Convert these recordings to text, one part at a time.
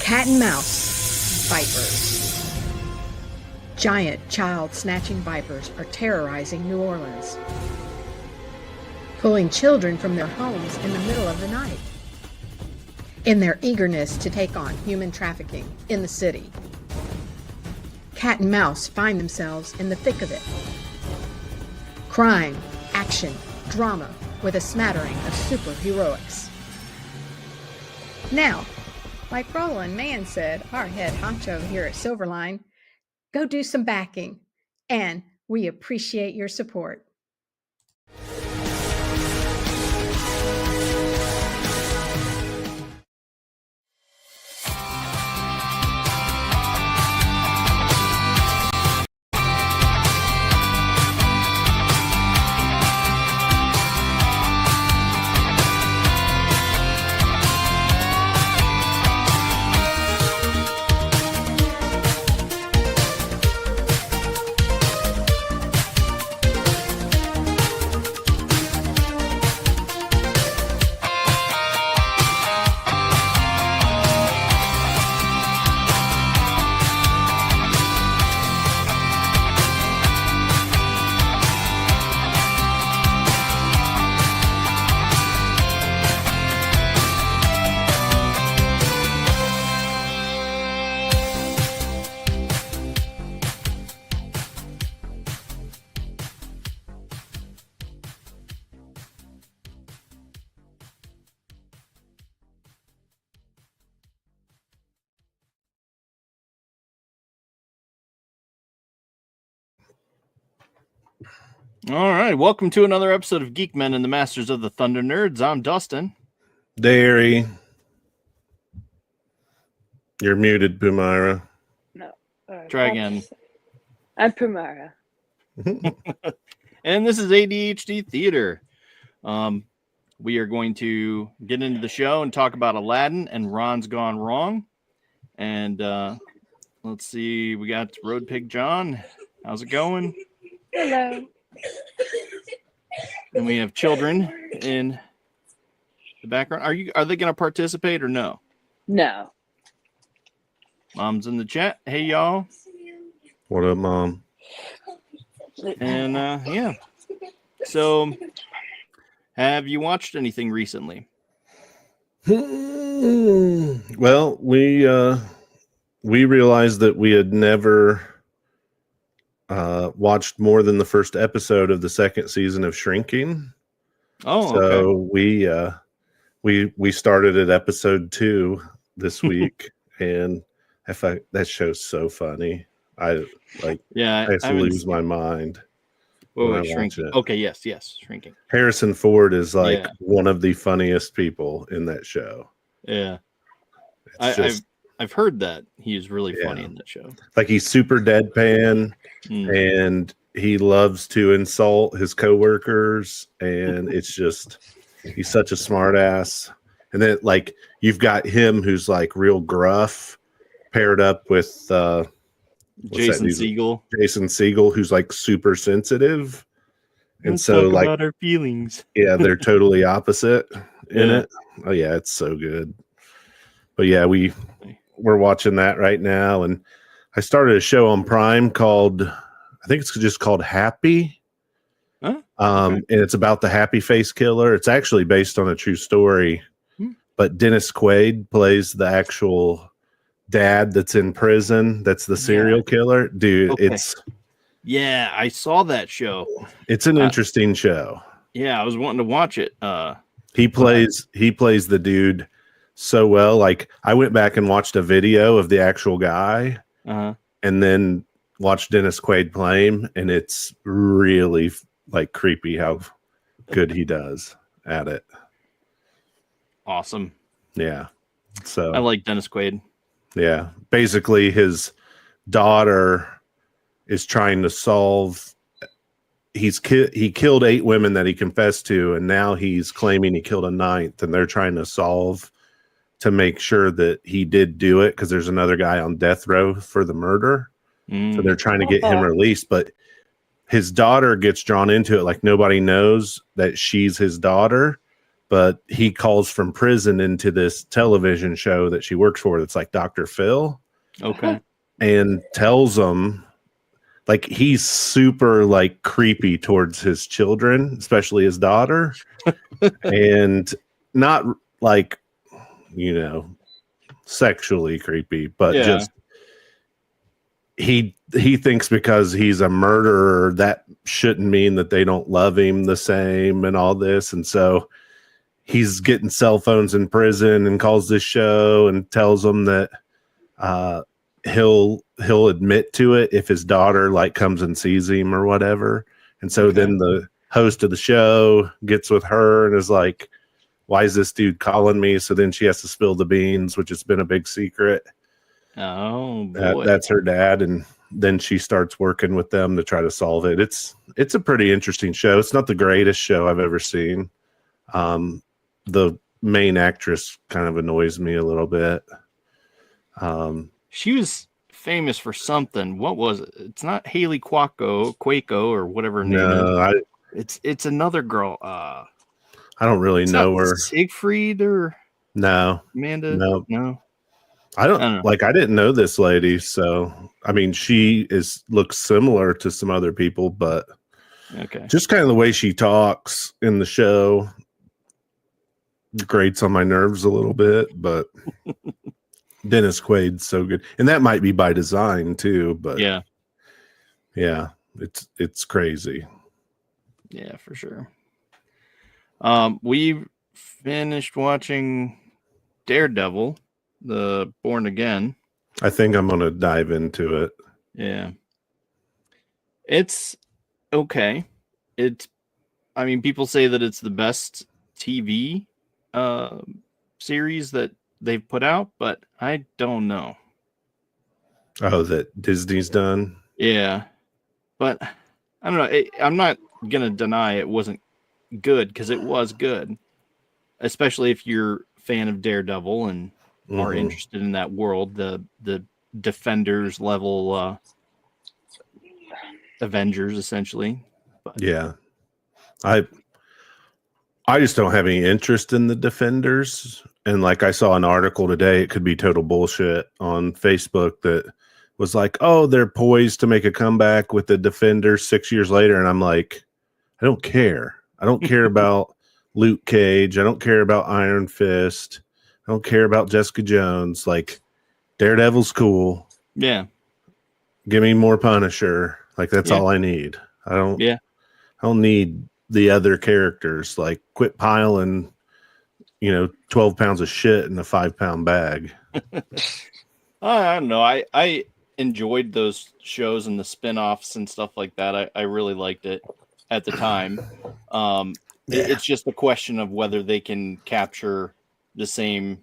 Cat and mouse vipers. Giant child-snatching vipers are terrorizing New Orleans, pulling children from their homes in the middle of the night in their eagerness to take on human trafficking in the city. Cat and mouse find themselves in the thick of it. Crime, action, drama with a smattering of superheroics. Now, like Roland Mann said, our head honcho here at Silverline, go do some backing, and we appreciate your support. All right, welcome to another episode of Geek-men and the Masters of the Thunder Nerds. I'm Dustin. Derry. You're muted, Pumara. No. Try again. I'm Pumara. And this is ADHD Theater. We are going to get into the show and talk about Aladdin and Ron's Gone Wrong. And let's see, we got Road Pig John. How's it going? Hello. And we have children in the background. Are they going to participate or no? No. Mom's in the chat. Hey, y'all. What up, Mom? And yeah. So, have you watched anything recently? Well, we realized that we had never watched more than the first episode of the second season of Shrinking. Oh, so okay. we started at episode 2 this week, and that show's so funny. I lose my mind. Whoa, Shrinking. Okay, yes, Shrinking. Harrison Ford is one of the funniest people in that show. Yeah, I've heard that he's really funny in that show. Like, he's super deadpan, and he loves to insult his coworkers, and it's just, he's such a smart ass. And then, like, you've got him who's like real gruff, paired up with Jason Segel, who's like super sensitive. And Let's so, talk like, about our feelings. Yeah, they're totally opposite in it. Oh yeah, it's so good. But yeah, we're watching that right now, and I started a show on Prime called, I think it's just called Happy. Huh? And it's about the Happy Face Killer. It's actually based on a true story, but Dennis Quaid plays the actual dad that's in prison. That's the serial killer, dude. Okay. I saw that show. It's an interesting show. Yeah, I was wanting to watch it. He plays the dude so well. Like, I went back and watched a video of the actual guy, and then watched Dennis Quaid play him, and it's really like creepy how good he does at it. Awesome. Yeah. So I like Dennis Quaid. Yeah. Basically, his daughter is trying to solve. He killed 8 women that he confessed to, and now he's claiming he killed a 9th, and they're trying to solve to make sure that he did do it, because there's another guy on death row for the murder. So they're trying to get him released, but his daughter gets drawn into it. Like, nobody knows that she's his daughter, but he calls from prison into this television show that she works for. That's like Dr. Phil, Okay. and tells him, like, he's super like creepy towards his children, especially his daughter, and not like, you know, sexually creepy, but Yeah. just he thinks because he's a murderer that shouldn't mean that they don't love him the same and all this. And so he's getting cell phones in prison and calls this show and tells them that he'll admit to it if his daughter like comes and sees him or whatever. And so then the host of the show gets with her and is like, why is this dude calling me? So then she has to spill the beans, which has been a big secret. Oh boy. That's her dad, and then she starts working with them to try to solve it. It's a pretty interesting show. It's not the greatest show I've ever seen. The main actress kind of annoys me a little bit. She was famous for something. What was it? It's not Haley Quaco or whatever her name is. It's another girl. I don't really know her. Siegfried or no, Amanda? No. I don't like. I didn't know this lady, so I mean, she looks similar to some other people, but just kind of the way she talks in the show grates on my nerves a little bit. But Dennis Quaid's so good, and that might be by design too. But yeah, it's crazy. Yeah, for sure. We finished watching Daredevil, the Born Again. I think I'm going to dive into it. Yeah. It's okay. I mean, people say that it's the best TV series that they've put out, but I don't know. Oh, that Disney's done? Yeah. But I don't know. I'm not going to deny it wasn't good, because it was good. Especially if you're a fan of Daredevil and are interested in that world, the Defenders level Avengers, essentially. But yeah, I just don't have any interest in the Defenders. And like, I saw an article today, it could be total bullshit, on Facebook that was like, oh, they're poised to make a comeback with the Defenders 6 years later. And I'm like, I don't care. I don't care about Luke Cage. I don't care about Iron Fist. I don't care about Jessica Jones. Like, Daredevil's cool. Yeah. Give me more Punisher. Like, that's all I need. I don't need the other characters. Like, quit piling, 12 pounds of shit in a 5-pound bag. I don't know. I enjoyed those shows and the spin-offs and stuff like that. I really liked it at the time. It's just a question of whether they can capture the same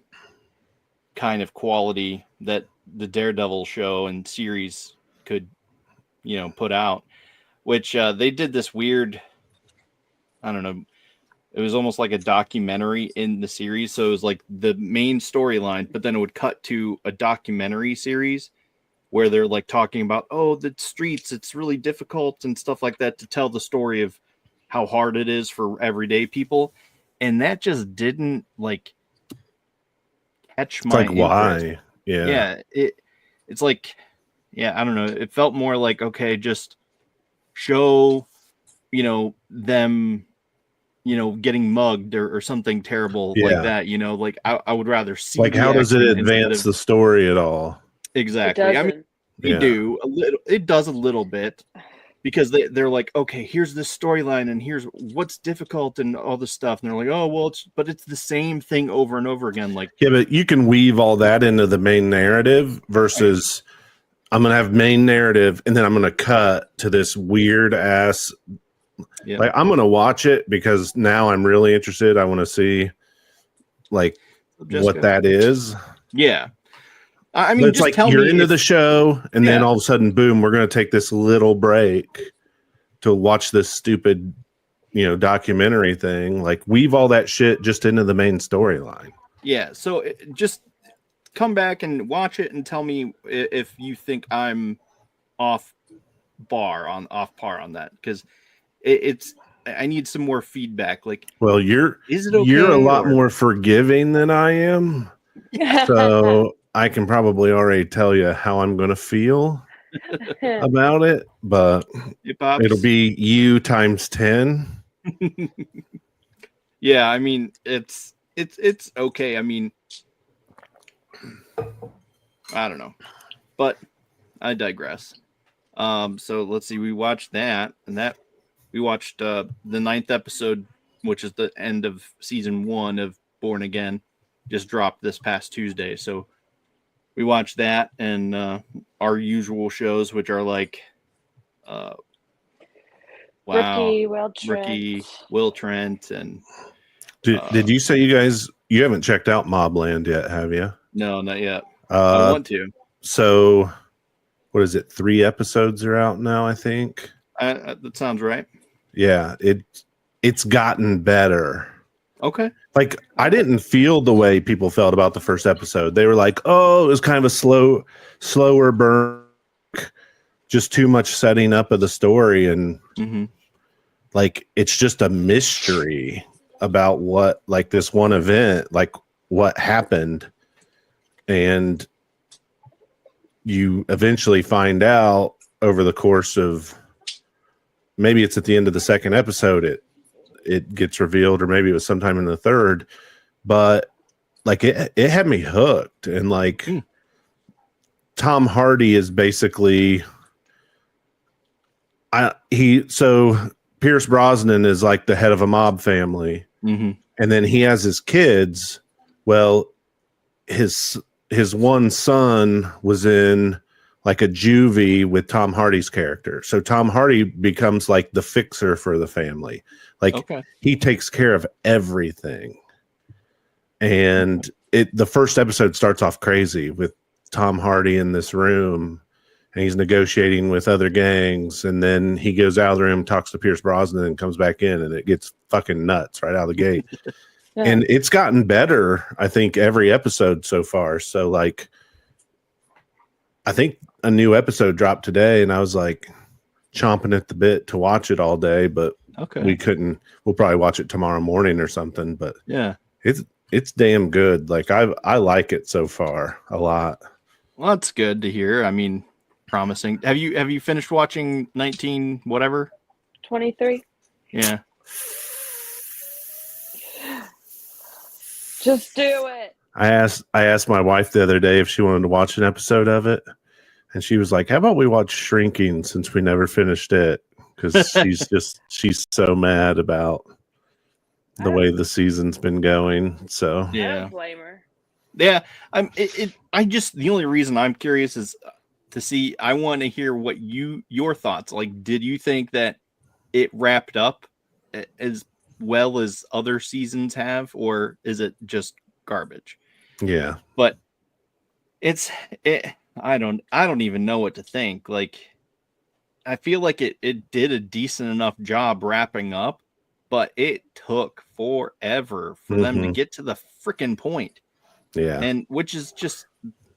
kind of quality that the Daredevil show and series could, put out, which they did this weird, I don't know, it was almost like a documentary in the series. So it was like the main storyline, but then it would cut to a documentary series where they're like talking about, the streets, it's really difficult and stuff like that, to tell the story of how hard it is for everyday people. And that just didn't catch my interest. Why? Yeah. It's like, I don't know. It felt more like, okay, just show, them, getting mugged or something terrible like that. Like I would rather see. Like, how does it advance the story at all? Exactly. I mean, they do a little. It does a little bit, because they're like, okay, here's this storyline and here's what's difficult and all this stuff. And they're like, oh, well, it's the same thing over and over again. Like, yeah, but you can weave all that into the main narrative versus I'm going to have main narrative and then I'm going to cut to this weird ass. Yeah. Like, I'm going to watch it because now I'm really interested. I want to see what that is. Yeah. I mean, it's like you're into the show, and then all of a sudden, boom, we're going to take this little break to watch this stupid, documentary thing. Like, weave all that shit just into the main storyline. Yeah. So just come back and watch it and tell me if you think I'm off par on that, because it's I need some more feedback. Like, Well, is it okay? you're a lot or- more forgiving than I am, so I can probably already tell you how I'm going to feel about it. But Hey, Pops. it'll be you times 10. Yeah, I mean, it's okay. I mean, I don't know, but I digress. So let's see. We watched that, and that we watched the 9th episode, which is the end of season 1 of Born Again, just dropped this past Tuesday. So we watched that and our usual shows, which are like, Rookie, Will Trent. Rookie, Will Trent, and Did you say you haven't checked out Mobland yet, have you? no, not yet. I want to. So, what is it? 3 episodes are out now, I think. That sounds right. Yeah, it's gotten better. Okay. Like, I didn't feel the way people felt about the first episode. They were like, "Oh, it was kind of a slower burn, just too much setting up of the story, and like it's just a mystery about what, like, this one event, like what happened, and you eventually find out over the course of, maybe it's at the end of the 2nd episode it gets revealed, or maybe it was sometime in the 3rd, but like it had me hooked. And like Tom Hardy is basically so Pierce Brosnan is like the head of a mob family, and then he has his kids. Well, his one son was in like a juvie with Tom Hardy's character. So Tom Hardy becomes like the fixer for the family. Like he takes care of everything. And the first episode starts off crazy with Tom Hardy in this room, and he's negotiating with other gangs. And then he goes out of the room, talks to Pierce Brosnan, and comes back in, and it gets fucking nuts right out of the gate. And it's gotten better, I think, every episode so far. So like, I think a new episode dropped today, and I was like chomping at the bit to watch it all day, but we couldn't. We'll probably watch it tomorrow morning or something. But yeah, it's damn good. Like I like it so far a lot. Well, that's good to hear. I mean, promising. Have you finished watching 19 whatever? 23. Yeah. Just do it. I asked my wife the other day if she wanted to watch an episode of it, and she was like, "How about we watch Shrinking, since we never finished it?" Because she's so mad about the way the season's been going. So I don't blame her. Yeah, the only reason I'm curious is to see. I want to hear what your thoughts. Like, did you think that it wrapped up as well as other seasons have, or is it just garbage? Yeah, but I don't even know what to think. Like, I feel like it did a decent enough job wrapping up, but it took forever for them to get to the freaking point. Yeah, and which is just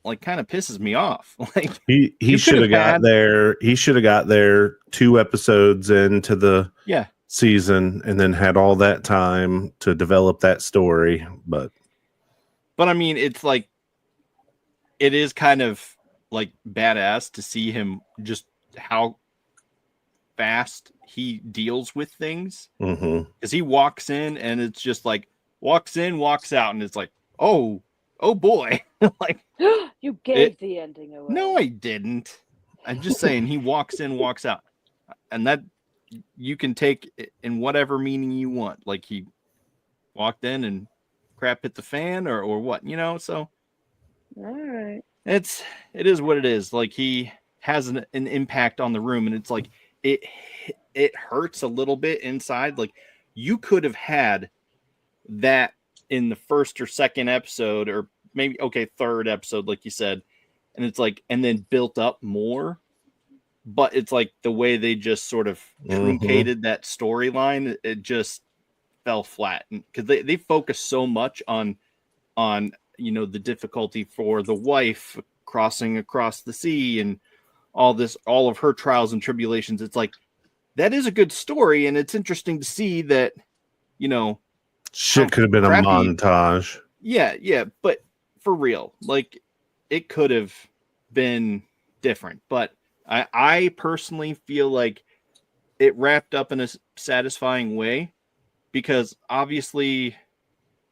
like kind of pisses me off. Like, he should have got there. He should have got there 2 episodes into the season, and then had all that time to develop that story. But I mean, it's like, it is kind of like badass to see him, just how fast he deals with things. Because he walks in, and it's just like walks in, walks out, and it's like, oh boy. Like, you gave the ending away. No, I didn't. I'm just saying, he walks in, walks out, and that you can take in whatever meaning you want. Like, he walked in and crap hit the fan, or what, so all right, it is what it is. Like, he has an impact on the room, and it's like it hurts a little bit inside. Like, you could have had that in the first or second episode, or maybe 3rd episode, like you said, and it's like, and then built up more. But it's like the way they just sort of truncated that storyline, it just fell flat, because they focus so much on the difficulty for the wife crossing across the sea, and all of her trials and tribulations. It's like that is a good story, and it's interesting to see that, Shit could have been crappy- a montage. Yeah, but for real, like it could have been different. But I personally feel like it wrapped up in a satisfying way, because obviously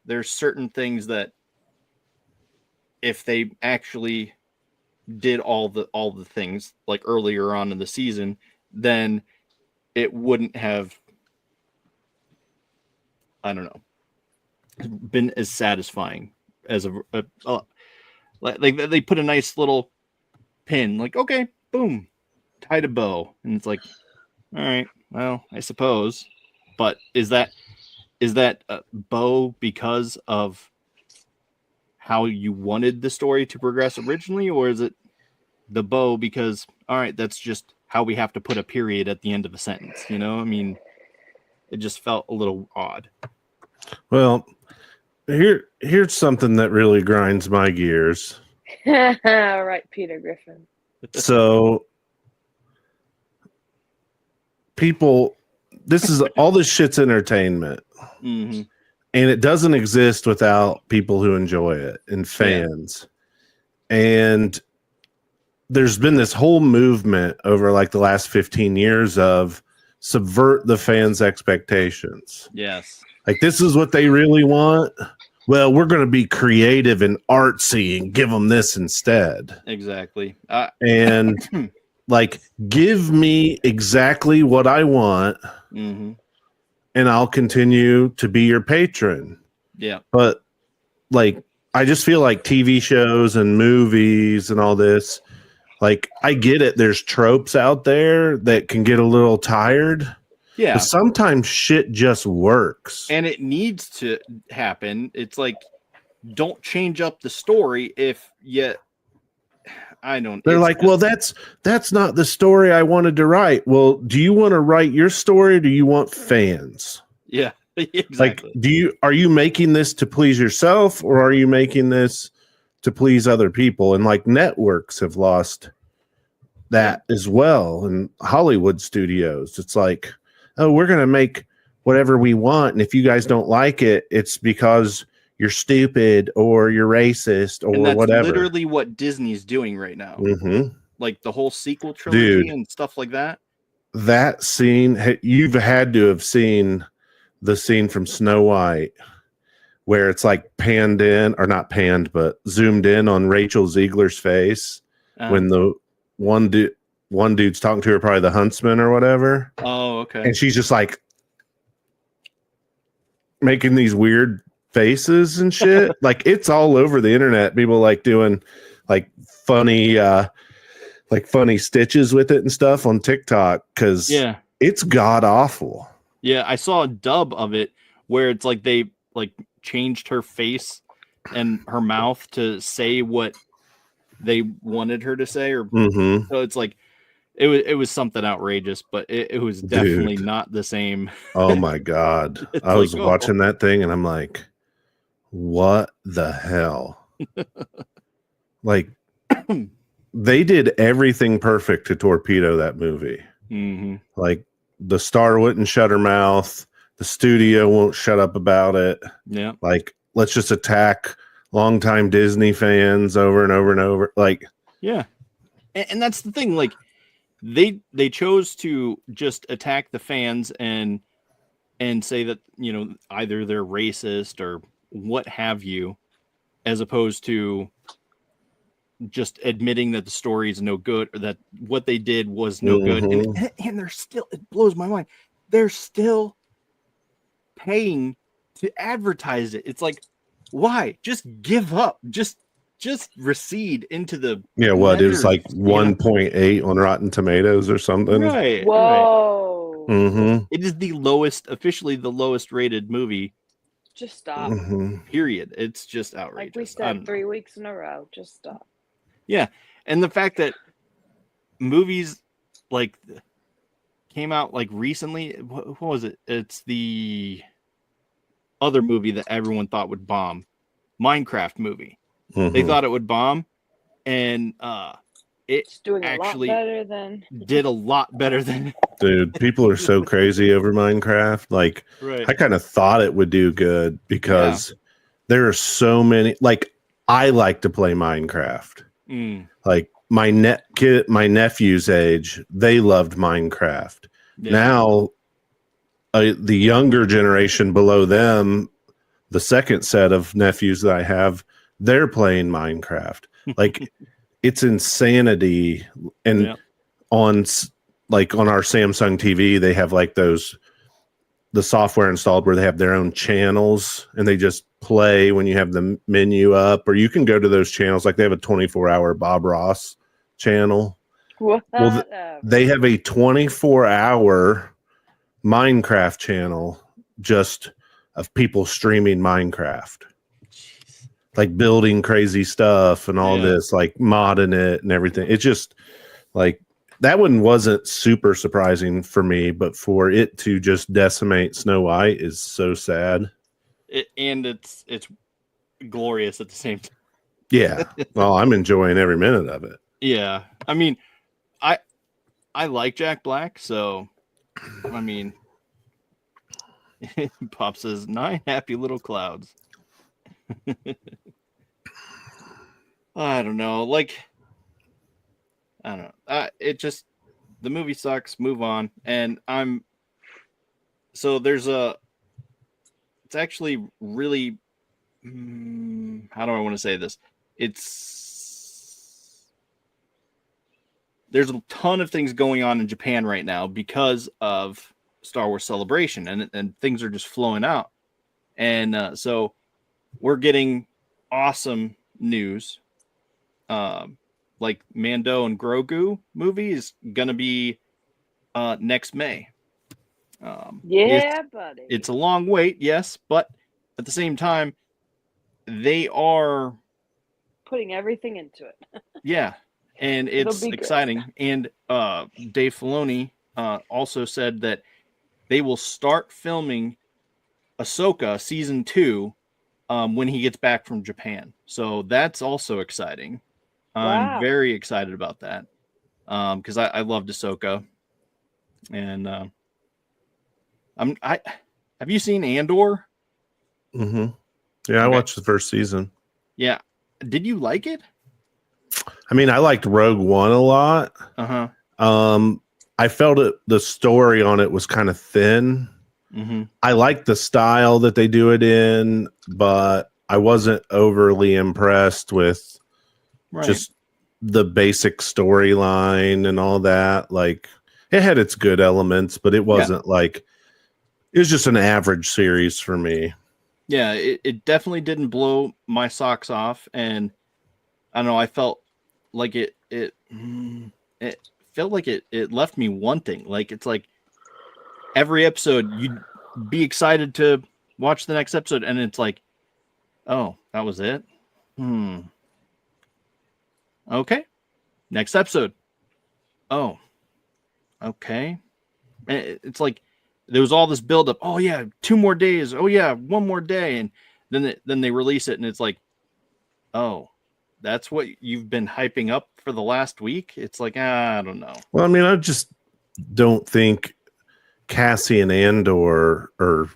there's certain things that if they actually did all the things like earlier on in the season, then it wouldn't have, I don't know, been as satisfying as like they put a nice little pin, like, okay, boom, tied a bow, and it's like, all right, well, I suppose, but is that a bow because of how you wanted the story to progress originally, or is it the bow because, all right, that's just how we have to put a period at the end of a sentence? I mean, it just felt a little odd. Well, here's something that really grinds my gears. All right, Peter Griffin. So people, all this shit's entertainment. Mm-hmm. And it doesn't exist without people who enjoy it and fans. Yeah. And there's been this whole movement over like the last 15 years of subvert the fans' expectations. Yes. Like, this is what they really want. Well, we're going to be creative and artsy and give them this instead. Exactly. And like, give me exactly what I want. Mm-hmm. And I'll continue to be your patron. Yeah. But like, I just feel like TV shows and movies and all this, like, I get it. There's tropes out there that can get a little tired. Yeah. But sometimes shit just works. And it needs to happen. It's like, don't change up the story if yet. I don't. They're like, well, that's not the story I wanted to write. Well, do you want to write your story, or do you want fans? Yeah, exactly. Like, are you making this to please yourself, or are you making this to please other people? And like, networks have lost that as well. And Hollywood studios, it's like, oh, we're going to make whatever we want. And if you guys don't like it, it's because you're stupid or you're racist or and that's whatever. Literally what Disney's doing right now. Mm-hmm. Like the whole sequel trilogy. Dude, and stuff like that. That scene, you've had to have seen the scene from Snow White where it's like panned in, or not panned, but zoomed in on Rachel Ziegler's face when the one dude's talking to her, probably the huntsman or whatever. Oh, okay. And she's just like making these weird faces and shit. Like, it's all over the internet. People like doing like funny stitches with it and stuff on TikTok, because it's god awful. Yeah, I saw a dub of it where it's like they like changed her face and her mouth to say what they wanted her to say, or so it's like it was something outrageous, but it was definitely not the same. Oh my god. I was watching that thing and I'm like, what the hell? Like, they did everything perfect to torpedo that movie. Mm-hmm. Like, the star wouldn't shut her mouth. The studio won't shut up about it. Yeah. Like, let's just attack longtime Disney fans over and over and over. Like, yeah. And that's the thing. Like, they chose to just attack the fans and say that, either they're racist or what have you, as opposed to just admitting that the story is no good, or that what they did was no good. And they're still, it blows my mind, they're still paying to advertise it. It's like, why? Just give up. Just recede into the what it was like 1.8 on Rotten Tomatoes or something. Right. Whoa. Right. Mm-hmm. It is officially the lowest rated movie. Just stop. Period. It's just outrageous. Like we said 3 weeks in a row. Just stop. Yeah. And the fact that movies like came out like recently, what was it? It's the other movie that everyone thought would bomb, Minecraft movie. They thought it would bomb, and it It's doing a lot actually better than. did a lot better than Dude, people are so crazy over Minecraft. Like, right. I kind of thought it would do good because there are so many. Like, I like to play Minecraft. Like my my nephew's age, they loved Minecraft. Yeah. Now, the younger generation below them, the second set of nephews that I have, they're playing Minecraft. Like, it's insanity. And on our Samsung TV, they have like the software installed where they have their own channels and they just play when you have the menu up, or you can go to those channels. Like they have a 24-hour Bob Ross channel. What? Well, they have a 24-hour Minecraft channel just of people streaming Minecraft. Jeez. Like building crazy stuff and all this, like modding it and everything. It's just like, that one wasn't super surprising for me, but for it to just decimate Snow White is so sad. And it's glorious at the same time. Yeah. Well, I'm enjoying every minute of it. Yeah. I mean, I like Jack Black, so I mean, Pop says 9 happy little clouds. I don't know. Like, I don't know. It just, the movie sucks. Move on. And so there's it's actually really, how do I want to say this? There's a ton of things going on in Japan right now because of Star Wars Celebration, and things are just flowing out. And so we're getting awesome news. Like Mando and Grogu movie is gonna be next May. Buddy. It's a long wait, yes, but at the same time, they are putting everything into it. Yeah, and it's exciting. And Dave Filoni also said that they will start filming Ahsoka season 2 when he gets back from Japan. So that's also exciting. I'm very excited about that because I loved Ahsoka. And have you seen Andor? Mm-hmm. Yeah, I watched the first season. Yeah. Did you like it? I mean, I liked Rogue One a lot. I felt the story on it was kind of thin. Mm-hmm. I liked the style that they do it in, but I wasn't overly impressed with just the basic storyline and all that. Like, it had its good elements, but it wasn't like, it was just an average series for me. Yeah, it definitely didn't blow my socks off, and I don't know, I felt like it felt like it left me wanting. Like, it's like every episode you'd be excited to watch the next episode, and it's like, oh, that was it? Okay. Next episode. Oh. Okay. And it's like there was all this buildup. Oh yeah, 2 more days. Oh yeah, 1 more day, and then they release it, and it's like, oh, that's what you've been hyping up for the last week. It's like, I don't know. Well, I mean, I just don't think Cassian Andor or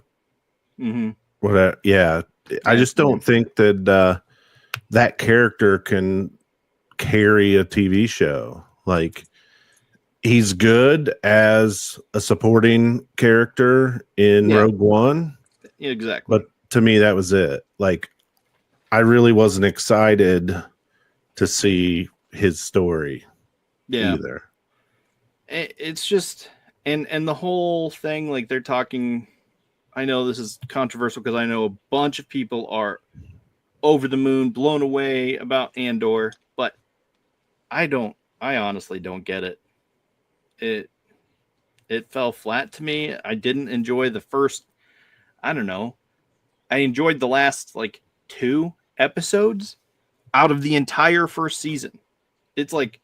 whatever. Yeah, I just don't think that that character can carry a TV show. Like, he's good as a supporting character in Rogue One. Exactly. But to me, that was it. Like, I really wasn't excited to see his story either. It's just, and the whole thing, like, they're talking, I know this is controversial because I know a bunch of people are over the moon, blown away about Andor, but I honestly don't get it. It fell flat to me. I didn't enjoy the first, I don't know. I enjoyed the last like 2 episodes out of the entire first season. It's like,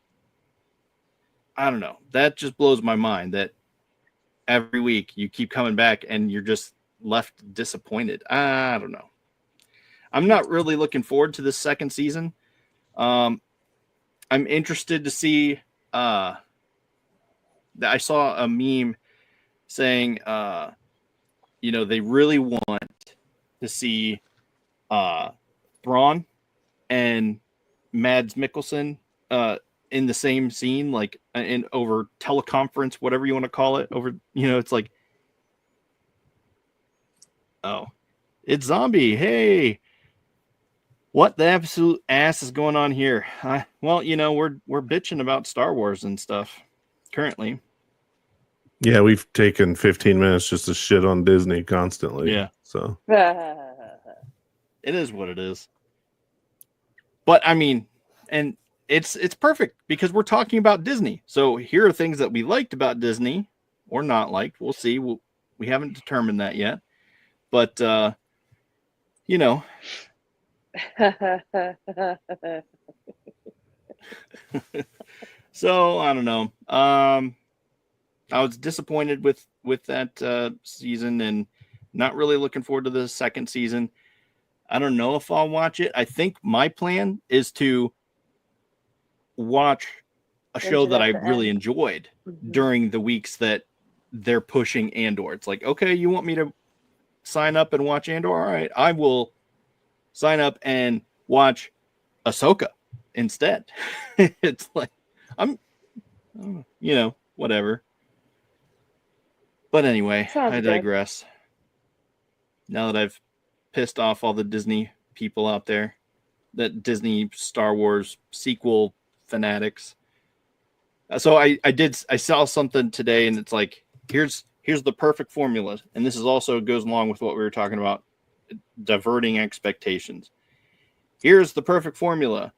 I don't know. That just blows my mind that every week you keep coming back and you're just left disappointed. I don't know. I'm not really looking forward to this second season. I'm interested to see. I saw a meme saying, they really want to see Thrawn and Mads Mikkelsen in the same scene, like in over teleconference, whatever you want to call it. Over, it's like, oh, it's zombie. Hey, what the absolute ass is going on here? Well, we're bitching about Star Wars and stuff currently. Yeah, we've taken 15 minutes just to shit on Disney constantly. Yeah. So it is what it is. But I mean, and it's perfect because we're talking about Disney. So here are things that we liked about Disney or not liked. We'll see. We haven't determined that yet. But so I don't know. I was disappointed with that season and not really looking forward to the second season. I don't know if I'll watch it. I think my plan is to watch a show that I really enjoyed during the weeks that they're pushing Andor. It's like, okay, you want me to sign up and watch Andor? All right, I will sign up and watch Ahsoka instead. It's like, whatever. But anyway, I digress. Now that I've pissed off all the Disney people out there, that Disney Star Wars sequel fanatics. So I saw something today, and it's like, here's the perfect formula, and this is also goes along with what we were talking about, diverting expectations. Here's the perfect formula,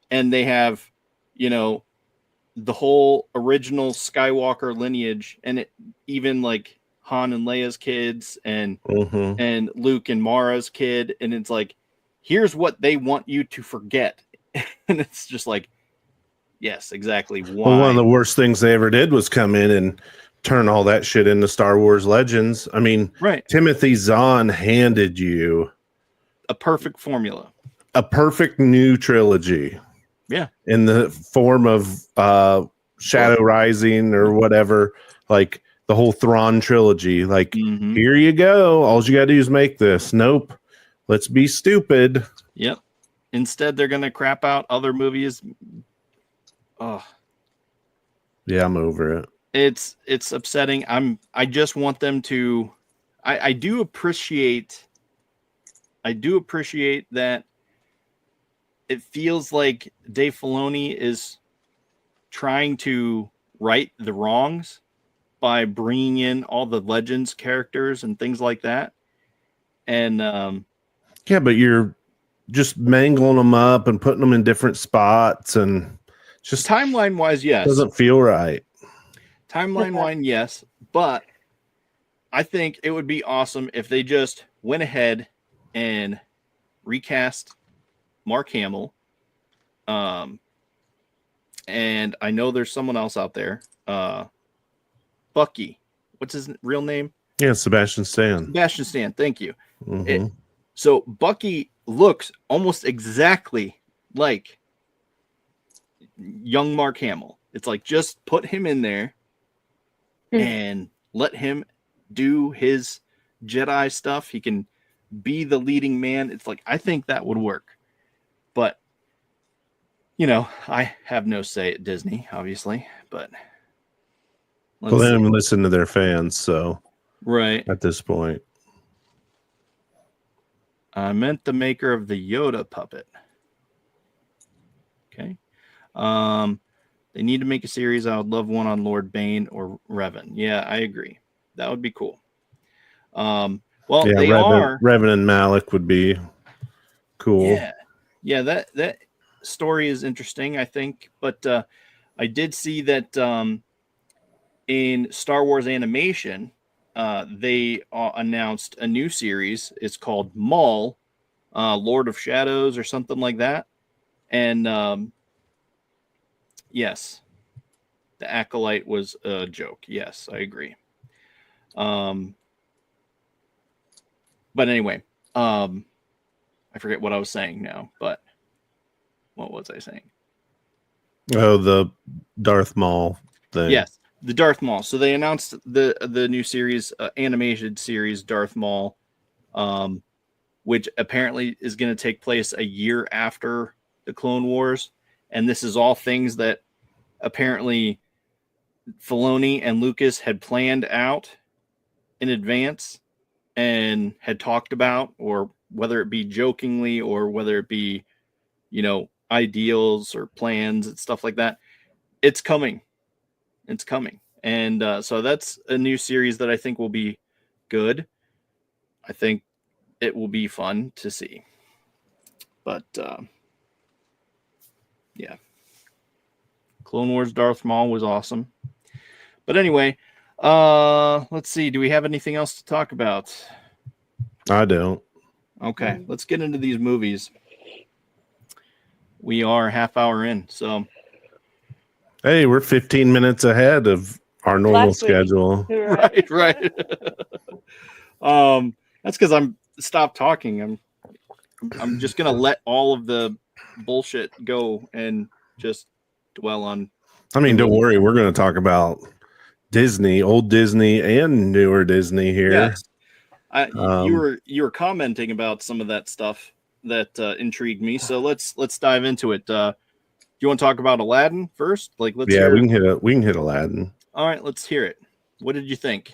and they have, the whole original Skywalker lineage, and it even like Han and Leia's kids, and Luke and Mara's kid, and it's like, here's what they want you to forget, and it's just like, yes, exactly. Why? Well, one of the worst things they ever did was come in and turn all that shit into Star Wars Legends. I mean, right. Timothy Zahn handed you a perfect formula, a perfect new trilogy. Yeah. In the form of Shadow Rising or whatever, like the whole Thrawn trilogy. Like, here you go. All you got to do is make this. Nope. Let's be stupid. Yep. Instead, they're going to crap out other movies. Oh. Yeah, I'm over it. It's upsetting. I just want them to. I do appreciate that. It feels like Dave Filoni is trying to right the wrongs by bringing in all the Legends characters and things like that. And yeah, but you're just mangling them up and putting them in different spots, and just timeline wise, yes, doesn't feel right. Timeline wise, yes, but I think it would be awesome if they just went ahead and recast Mark Hamill. And I know there's someone else out there. Bucky. What's his real name? Yeah, Sebastian Stan. Sebastian Stan, thank you. So Bucky looks almost exactly like young Mark Hamill. It's like, just put him in there and let him do his Jedi stuff. He can be the leading man. It's like, I think that would work. But, I have no say at Disney, obviously. But well, they don't even listen to their fans, so right at this point. I meant the maker of the Yoda puppet. Okay. They need to make a series. I would love one on Lord Bane or Revan. Yeah, I agree. That would be cool. Well, yeah, they Revan and Malik would be cool. Yeah, that story is interesting, I think. But I did see that in Star Wars animation, they announced a new series. It's called Maul, Lord of Shadows or something like that. And yes, the Acolyte was a joke. Yes, I agree. But anyway, I forget what I was saying now, but what was I saying? Oh, the Darth Maul thing. Yes, the Darth Maul. So they announced the new series, animated series, Darth Maul, which apparently is going to take place a year after the Clone Wars. And this is all things that apparently Filoni and Lucas had planned out in advance and had talked about, or whether it be jokingly or whether it be, ideals or plans and stuff like that. It's coming. It's coming. And so that's a new series that I think will be good. I think it will be fun to see. But yeah. Clone Wars Darth Maul was awesome. But anyway, let's see. Do we have anything else to talk about? I don't. Okay, let's get into these movies. We are a half hour in, so Hey, we're 15 minutes ahead of our normal Last week. schedule. right. That's because I'm stopped talking. I'm just gonna let all of the bullshit go and just dwell on. I mean, don't worry. We're going to talk about Disney, old Disney and newer Disney here. Yes. You were commenting about some of that stuff that intrigued me. So let's dive into it. Do you want to talk about Aladdin first? Let's hear we can hit Aladdin. All right, let's hear it. What did you think?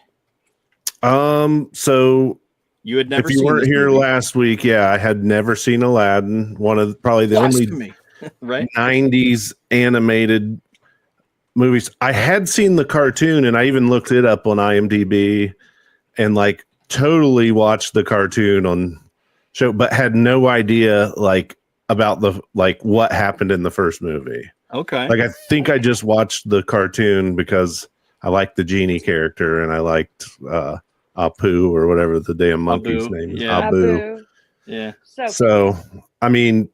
So You had never if you seen weren't this here movie. last week, yeah, I had never seen Aladdin. One of probably the only Blasphemy, right? 90s animated movies. I had seen the cartoon and I even looked it up on IMDb and totally watched the cartoon on show, but had no idea about the what happened in the first movie. Okay. I think I just watched the cartoon because I liked the genie character and I liked Apu or whatever the damn monkey's Abu, name is. yeah. Abu. Yeah. So, I mean,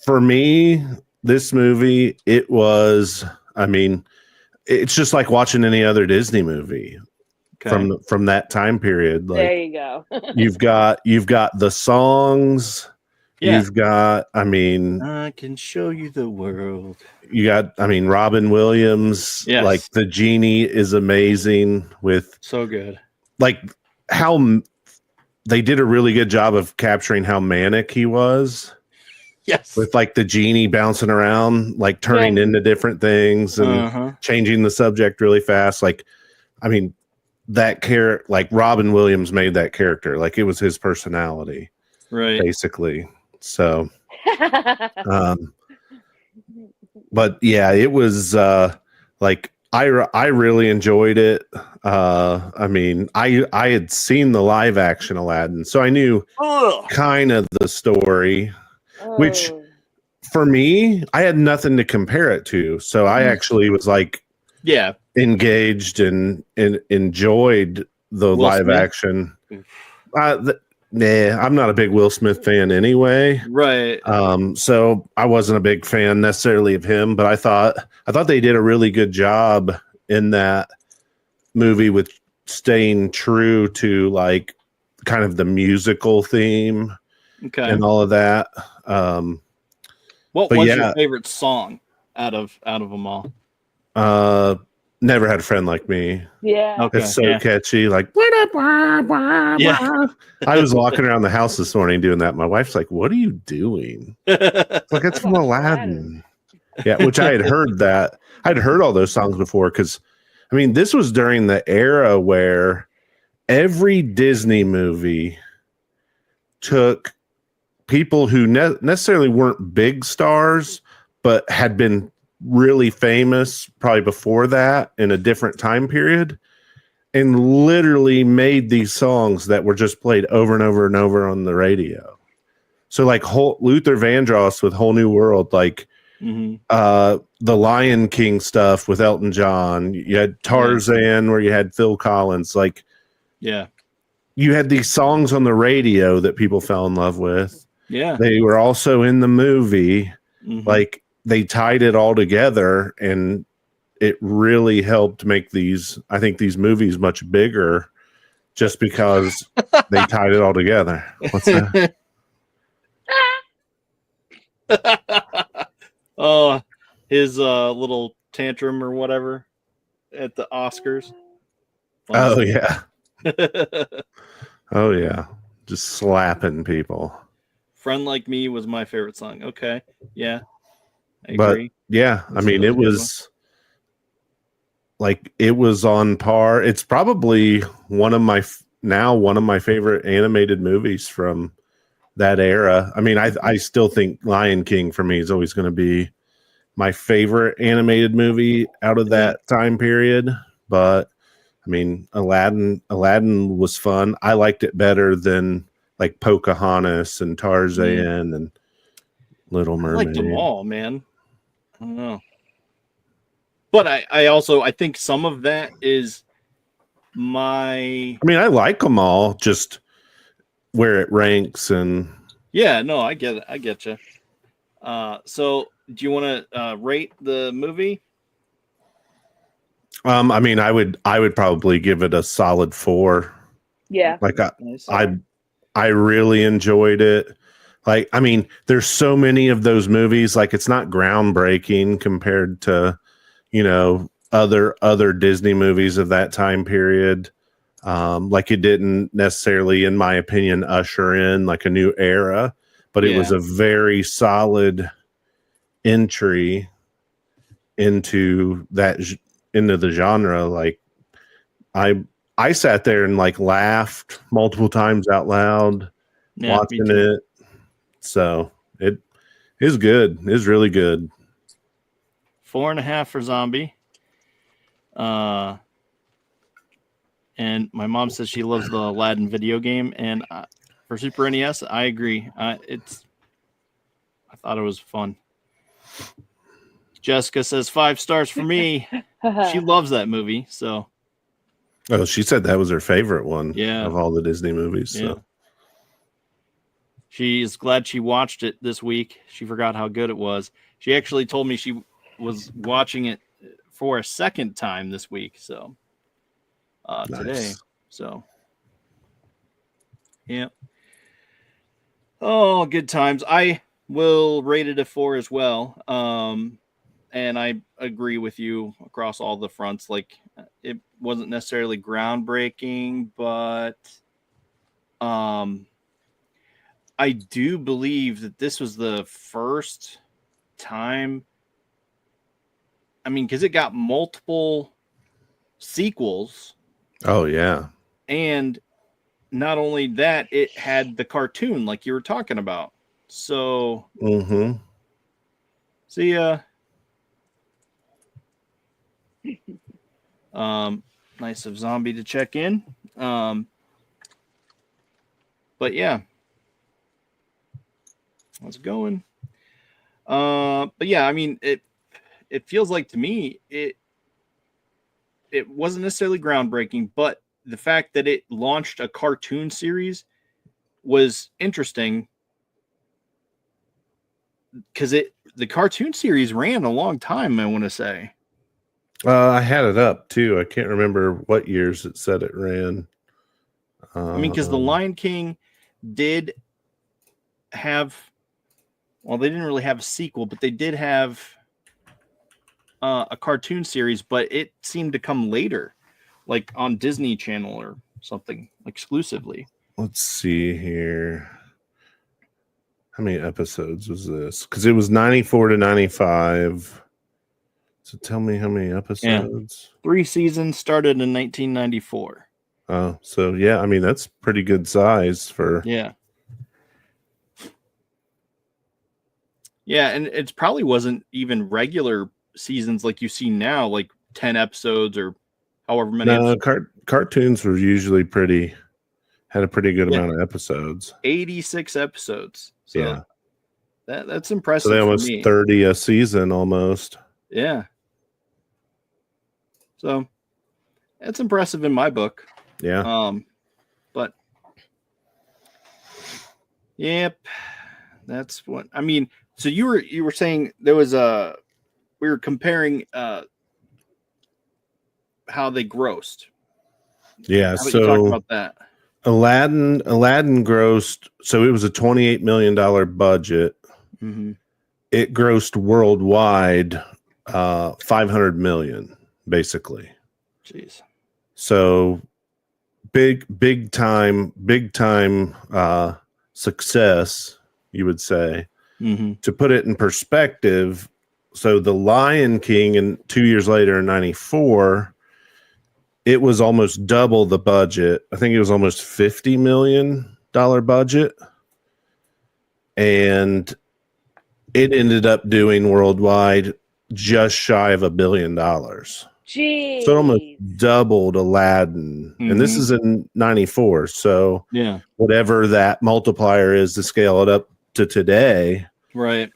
for me, this movie, it's just like watching any other Disney movie Okay. from that time period. there you go. you've got the songs. Yeah. You've got, I can show you the world. you got, Robin Williams. Yes. The genie is amazing with So good. how they did a really good job of capturing how manic he was. Yes. With the genie bouncing around, turning Yeah. into different things and changing the subject really fast. That character, Robin Williams made that character. It was his personality, Right. basically. So, but yeah, it was I really enjoyed it. I had seen the live action Aladdin, so I knew kind of the story. Which Oh. for me, I had nothing to compare it to. So I actually was Yeah. engaged and enjoyed the Will live Smith? action. I'm not a big Will Smith fan anyway. Right. So I wasn't a big fan necessarily of him, but I thought they did a really good job in that movie with staying true to kind of the musical theme Okay. and all of that. What but was yeah. your favorite song out of them all? Never Had a Friend Like Me. Yeah. Okay. It's so Yeah. catchy. Yeah. I was walking around the house this morning doing that. My wife's like, "What are you doing?" It's it's from Aladdin. Yeah, which I had heard that. I'd heard all those songs before because, this was during the era where every Disney movie took people who necessarily weren't big stars, but had been really famous probably before that in a different time period, and literally made these songs that were just played over and over and over on the radio. So Luther Vandross with Whole New World, the Lion King stuff with Elton John. You had Tarzan where you had Phil Collins. Yeah. You had these songs on the radio that people fell in love with. Yeah. They were also in the movie. Mhm. They tied it all together, and it really helped make these movies much bigger just because they tied it all together. What's that? Oh, his little tantrum or whatever at the Oscars. Oh yeah. Oh yeah. Just slapping people. Friend Like Me was my favorite song. Okay. Yeah. I But agree. yeah, That's I mean, a it good was like it was on par. It's probably one of my favorite animated movies from that era. I mean, I still think Lion King for me is always going to be my favorite animated movie out of that time period. But I mean, Aladdin was fun. I liked it better than like Pocahontas and Tarzan and Little I Mermaid. liked them all, man. I don't know. But I think some of that is my. I mean, I like them all, just where it ranks and. Yeah, no, I get it. I get you. So do you want to rate the movie? I mean, I would probably give it a solid 4. Yeah. Like Nice. I really enjoyed it. Like, I mean, there's so many of those movies. Like, it's not groundbreaking compared to, other Disney movies of that time period. Like, it didn't necessarily, in my opinion, usher in like a new era, but it was a very solid entry into the genre. Like, I sat there and like laughed multiple times out loud watching it. So it is good. It's really good. 4.5 for Zombie. And my mom says she loves the Aladdin video game, and for Super NES, I agree. I thought it was fun. Jessica says 5 stars for me. She loves that movie. So. Oh, she said that was her favorite one. Yeah. Of all the Disney movies. Yeah. So. She's glad she watched it this week. She forgot how good it was. She actually told me she was watching it for a second time this week. So today. So yeah. Oh, good times. I will rate it a 4 as well. And I agree with you across all the fronts. Like, it wasn't necessarily groundbreaking, but I do believe that this was the first time. I mean, because it got multiple sequels. Oh, yeah. And not only that, it had the cartoon like you were talking about. So, see ya. Nice of Zombie to check in. But yeah. How's it going? But yeah, I mean, it feels like to me it wasn't necessarily groundbreaking, but the fact that it launched a cartoon series was interesting because the cartoon series ran a long time, I want to say. I had it up too. I can't remember what years it said it ran. I mean, because the Lion King did have, well, they didn't really have a sequel, but they did have a cartoon series, but it seemed to come later, like on Disney Channel or something exclusively. Let's see here. How many episodes was this? Because it was 94 to 95. So tell me how many episodes. 3 seasons, started in 1994. Oh, so yeah, I mean, that's pretty good size for. Yeah. Yeah, and it probably wasn't even regular seasons like you see now, like 10 episodes or however many. No, cartoons were usually had a pretty good amount of episodes. 86 episodes. So yeah. That's impressive. So they almost 30 a season almost. Yeah. So that's impressive in my book. Yeah. But yep. That's what I mean. So you were saying there was we were comparing how they grossed. Yeah. How about you talk about that? Aladdin grossed, so it was a $28 million budget. Mm-hmm. It grossed worldwide $500 million, basically. Jeez. So big time success, you would say. Mm-hmm. To put it in perspective, so The Lion King, and 2 years later in 94, it was almost double the budget. I think it was almost $50 million budget. And it ended up doing worldwide just shy of $1 billion. Jeez. So it almost doubled Aladdin. And this is in 94. So yeah, whatever that multiplier is to scale it up to today. Right.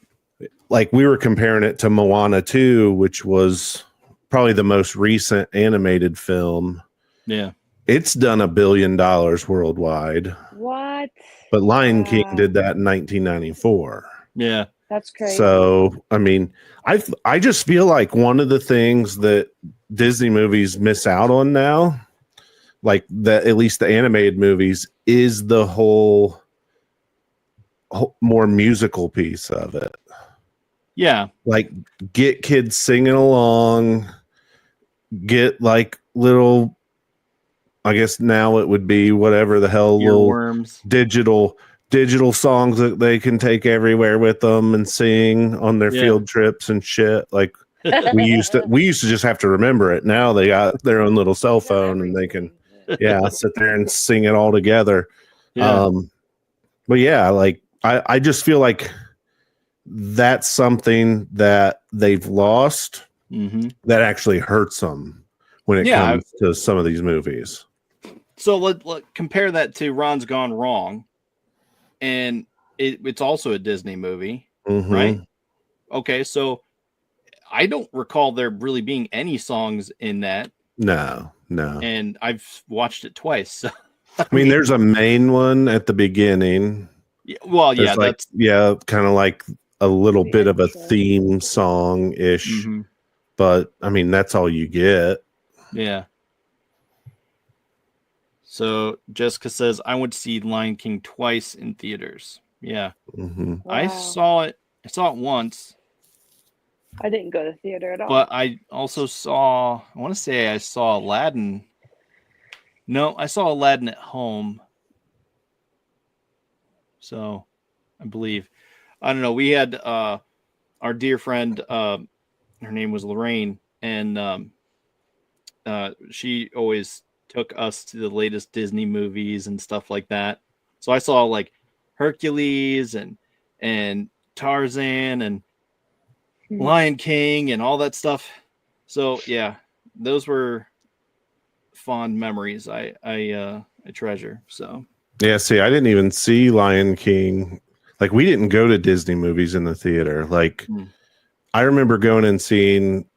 Like we were comparing it to Moana 2, which was probably the most recent animated film. Yeah. It's done $1 billion worldwide. What? But Lion King did that in 1994. Yeah. That's crazy. So, I mean, I just feel like one of the things that Disney movies miss out on now, like that, at least the animated movies, is the whole more musical piece of it. Yeah. Like get kids singing along, get like little, I guess now it would be whatever the hell, little Earworms. digital songs that they can take everywhere with them and sing on their field trips and shit. Like we used to just have to remember it. Now they got their own little cell phone and they can sit there and sing it all together. Yeah. But yeah, like I just feel like that's something that they've lost that actually hurts them when it comes to some of these movies. So let compare that to Ron's Gone Wrong, and it's also a Disney movie, right? Okay, so I don't recall there really being any songs in that. No. And I've watched it twice. So, I mean, there's a main one at the beginning. Yeah, well, there's kind of like a little bit of a theme song ish, but I mean, that's all you get. Yeah. So Jessica says, I went to see Lion King twice in theaters. Yeah. Wow. I saw it once. I didn't go to theater at all. But I also saw, I want to say I saw Aladdin. No, I saw Aladdin at home. So I believe, I don't know. We had our dear friend, her name was Lorraine, and she always took us to the latest Disney movies and stuff like that. So I saw like Hercules and Tarzan and Lion King and all that stuff. So yeah, those were fond memories I treasure. So yeah, see, I didn't even see Lion King. Like we didn't go to Disney movies in the theater. Like I remember going and seeing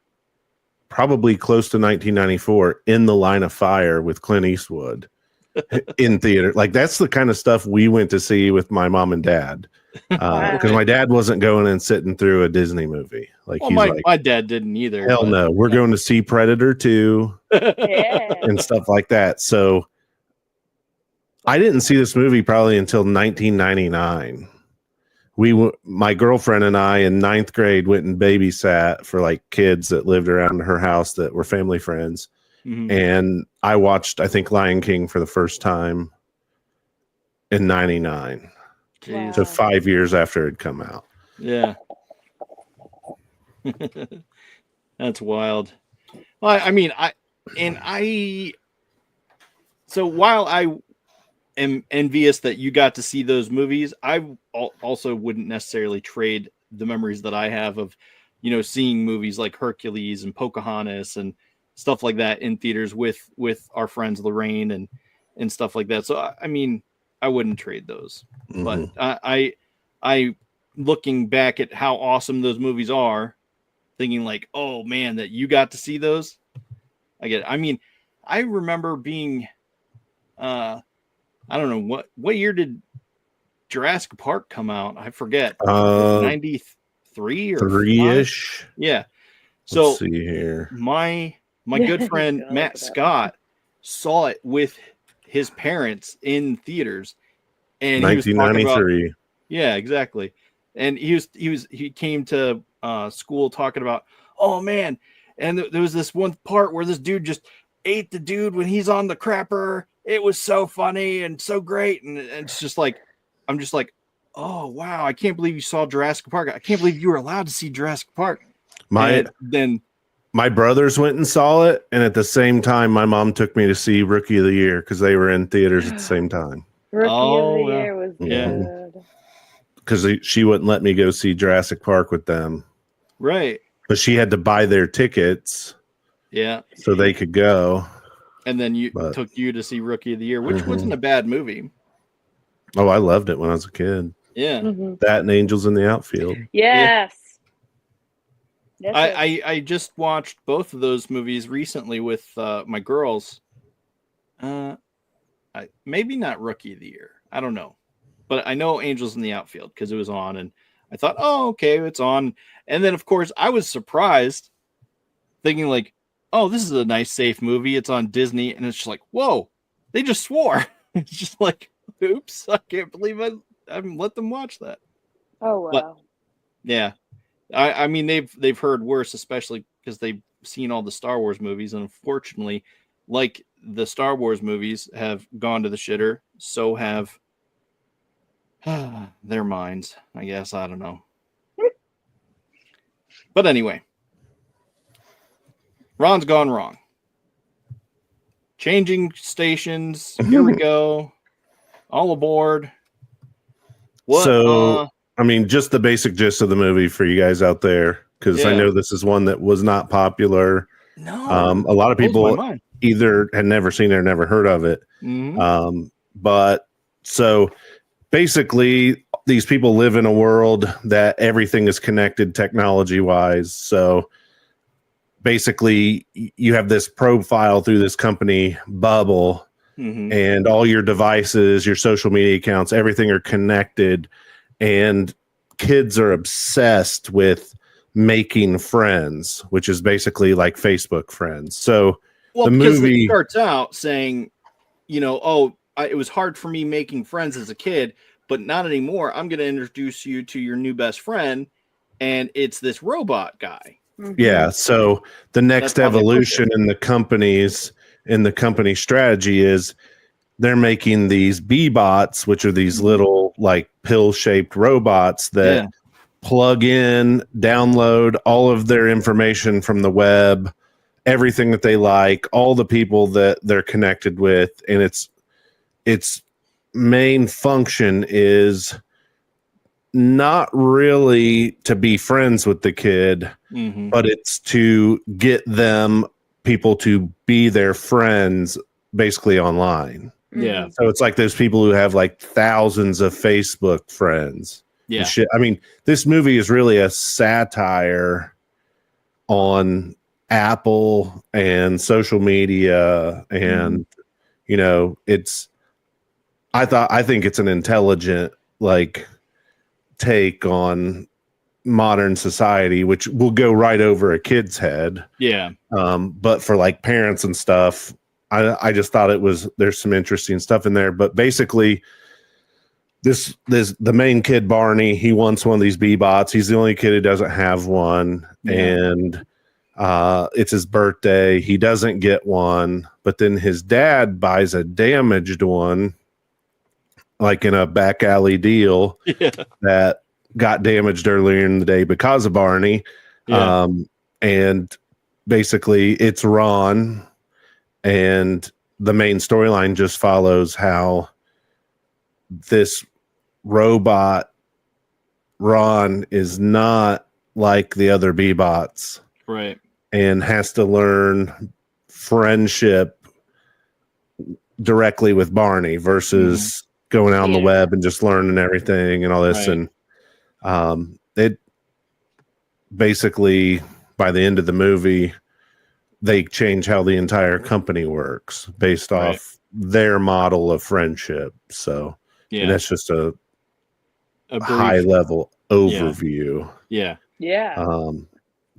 probably close to 1994 In the Line of Fire with Clint Eastwood in theater. Like that's the kind of stuff we went to see with my mom and dad. Because my dad wasn't going and sitting through a Disney movie. Like my dad didn't either. Hell no, we're going to see Predator 2 and stuff like that. So I didn't see this movie probably until 1999. My girlfriend and I in 9th grade went and babysat for like kids that lived around her house that were family friends. And I watched, I think, Lion King for the first time in 99. Wow. So 5 years after it had come out. Yeah. That's wild. Well, I mean, so while I am envious that you got to see those movies, I also wouldn't necessarily trade the memories that I have of, seeing movies like Hercules and Pocahontas and stuff like that in theaters with our friends Lorraine and stuff like that. So, I mean, I wouldn't trade those, but I looking back at how awesome those movies are, thinking like, oh man, that you got to see those. I get it. I mean, I remember being, I don't know what year did Jurassic Park come out? I forget. 93 or 3-ish. Yeah. So let's see here. My good friend Matt Scott saw it with his parents in theaters, and 1993. Yeah, exactly. And he came to school talking about, oh man, and there was this one part where this dude just ate the dude when he's on the crapper. It was so funny and so great, and it's just like, I'm just like, oh wow, I can't believe you saw Jurassic Park. I can't believe you were allowed to see Jurassic Park. My brothers went and saw it, and at the same time, my mom took me to see Rookie of the Year because they were in theaters at the same time. Rookie of the Year was good. Because she wouldn't let me go see Jurassic Park with them. Right. But she had to buy their tickets. Yeah. So they could go. And then took you to see Rookie of the Year, which wasn't a bad movie. Oh, I loved it when I was a kid. Yeah. That and Angels in the Outfield. Yes. I just watched both of those movies recently with my girls. Maybe not Rookie of the Year. I don't know. But I know Angels in the Outfield because it was on, and I thought, oh, okay, it's on. And then, of course, I was surprised, thinking like, oh, this is a nice, safe movie. It's on Disney. And it's just like, whoa, they just swore. It's just like, oops, I can't believe I let them watch that. Oh, wow. But, yeah. I mean, they've heard worse, especially because they've seen all the Star Wars movies. And unfortunately, like the Star Wars movies have gone to the shitter, so have their minds, I guess. I don't know. But anyway, Ron's gone wrong. Changing stations. Here we go. All aboard. What? So, I mean, just the basic gist of the movie for you guys out there, because I know this is one that was not popular. No. A lot of people either had never seen it or never heard of it. But so basically, these people live in a world that everything is connected technology wise. So basically, you have this profile through this company bubble, and all your devices, your social media accounts, everything are connected. And kids are obsessed with making friends, which is basically like Facebook friends. So the movie it starts out saying, you know, it was hard for me making friends as a kid, but not anymore. I'm going to introduce you to your new best friend, and it's this robot guy. Yeah. So the next evolution in the company strategy is they're making these B-bots, which are these little like pill-shaped robots that plug in, download all of their information from the web, everything that they like, all the people that they're connected with, and its main function is not really to be friends with the kid, but it's to get people to be their friends basically online. Yeah. So it's like those people who have like thousands of Facebook friends. Yeah. Shit. I mean, this movie is really a satire on Apple and social media. And, you know, I think it's an intelligent, like, take on modern society, which will go right over a kid's head. Yeah. But for like parents and stuff, I just thought there's some interesting stuff in there. But basically, the main kid, Barney, he wants one of these B-bots. He's the only kid who doesn't have one. And it's his birthday. He doesn't get one, but then his dad buys a damaged one, like in a back alley deal that got damaged earlier in the day because of Barney. And basically it's Ron, and the main storyline just follows how this robot Ron is not like the other B-bots. Right. And has to learn friendship directly with Barney versus going out on the web and just learning everything and all this. Right. And it basically, by the end of the movie, they change how the entire company works based off their model of friendship. So and that's just a brief, high level overview. Yeah.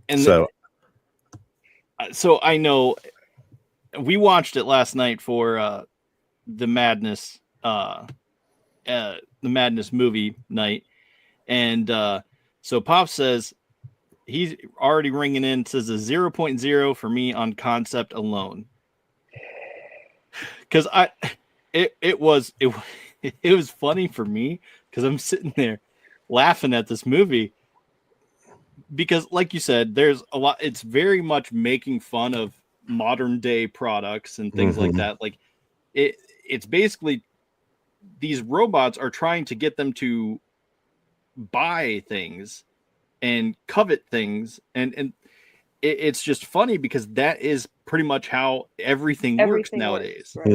And so I know we watched it last night for the Madness movie night, and so Pop says, he's already ringing in. Says a 0.0 for me on concept alone. Because it was funny for me because I'm sitting there laughing at this movie because, like you said, there's a lot. It's very much making fun of modern day products and things like that. Like it's basically these robots are trying to get them to buy things and covet things, and it's just funny because that is pretty much how everything works nowadays. Right?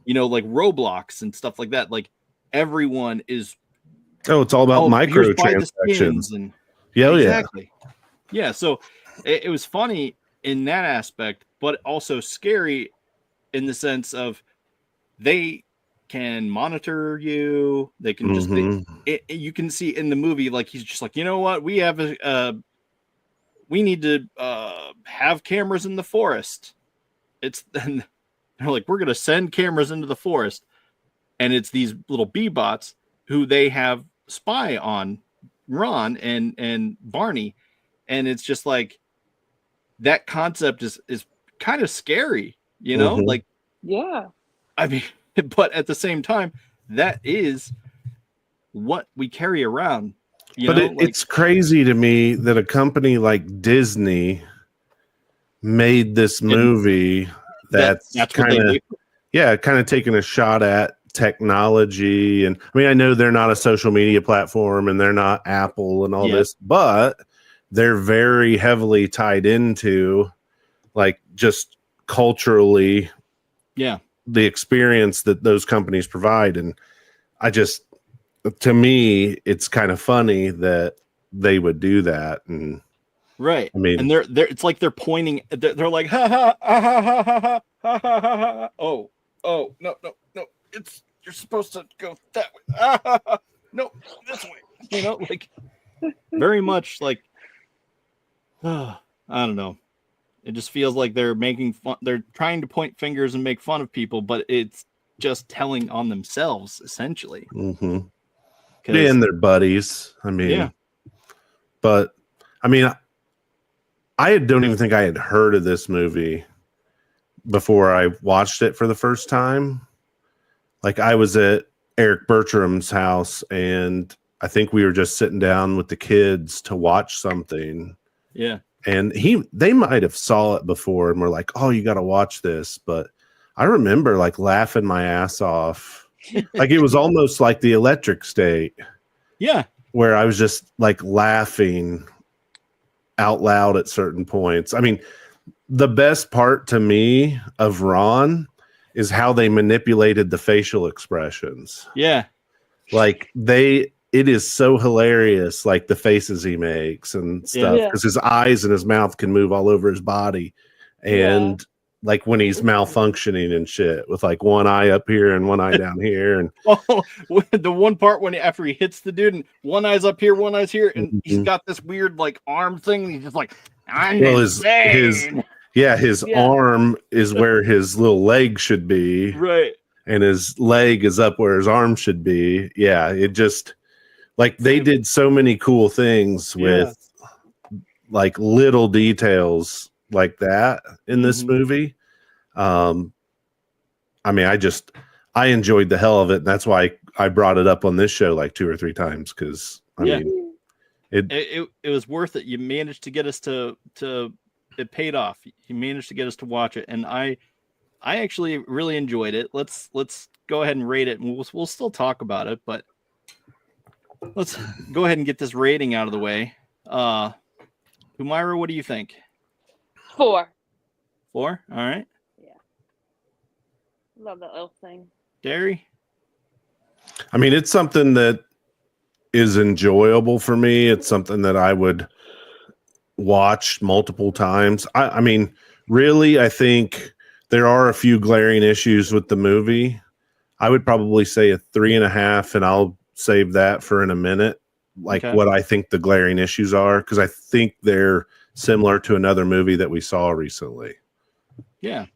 You know, like Roblox and stuff like that. Like everyone is. Oh, it's all about Here's buy the microtransactions. skins and exactly. Yeah. So it was funny in that aspect, but also scary in the sense of they can monitor you. They can just you can see in the movie, like he's just like, you know what, we have we need to have cameras in the forest. Then they're like, we're gonna send cameras into the forest, and it's these little B-bots who they have spy on Ron and Barney, and it's just like that concept is kind of scary, you know? Like, yeah, I mean, but at the same time, that is what we carry around. It's crazy to me that a company like Disney made this movie that's kind of taking a shot at technology. And I mean, I know they're not a social media platform and they're not Apple and all this, but they're very heavily tied into like just culturally the experience that those companies provide. And to me, it's kind of funny that they would do that. And right. I mean, and they're it's like they're pointing, they're like, ha ha ha ha ha ha ha ha ha. Oh, no, you're supposed to go that way. Ah, ha, ha. No, this way. You know, like very much like I don't know. It just feels like they're making fun. They're trying to point fingers and make fun of people, but it's just telling on themselves essentially. And their buddies. I mean, but I mean, I don't even think I had heard of this movie before I watched it for the first time. Like I was at Eric Bertram's house and I think we were just sitting down with the kids to watch something. Yeah. And they might have saw it before and were like, oh, you got to watch this. But I remember like laughing my ass off. Like it was almost like The Electric State. Yeah. Where I was just like laughing out loud at certain points. I mean, the best part to me of Ron is how they manipulated the facial expressions. Yeah. Like it is so hilarious, like the faces he makes and stuff, because his eyes and his mouth can move all over his body. And like when he's malfunctioning and shit with like one eye up here and one eye down here. And the one part when after he hits the dude and one eye's up here, one eye's here, and he's got this weird like arm thing. And he's just like, his arm is where his little leg should be. Right. And his leg is up where his arm should be. Yeah. It just like they did so many cool things with like little details like that in this movie. I mean, I enjoyed the hell of it. And that's why I brought it up on this show like 2 or 3 times. Cause I mean, it was worth it. You managed to get us to it paid off. You managed to get us to watch it. And I actually really enjoyed it. Let's go ahead and rate it and we'll still talk about it, but let's go ahead and get this rating out of the way. Humaira, what do you think? 4. 4? All right. Yeah. Love the elf thing. Derry? I mean, it's something that is enjoyable for me. It's something that I would watch multiple times. I mean, really, I think there are a few glaring issues with the movie. I would probably say a 3.5, and I'll save that for in a minute. Like what I think the glaring issues are, because I think they're similar to another movie that we saw recently. Yeah.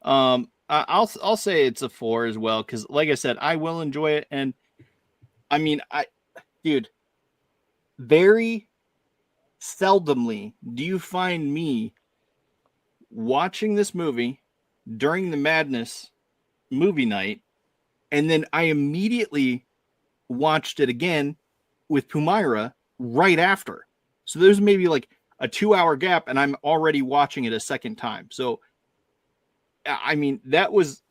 I'll say it's a 4 as well, because like I said, I will enjoy it. And I mean, dude, very seldomly do you find me watching this movie during the Madness movie night, and then I immediately watched it again with Pumaira right after. So there's maybe like a 2-hour gap, and I'm already watching it a second time. So I mean, it was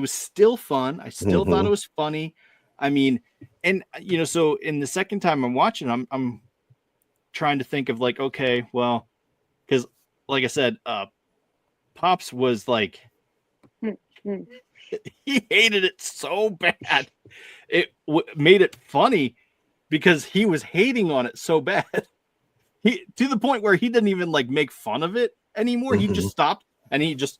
still fun. I still thought it was funny. I mean, and you know, so in the second time I'm watching, I'm trying to think of like, okay, well, because like I said, Pops was like, he hated it so bad. It made it funny because he was hating on it so bad. He to the point where he didn't even like make fun of it anymore. He just stopped and he just.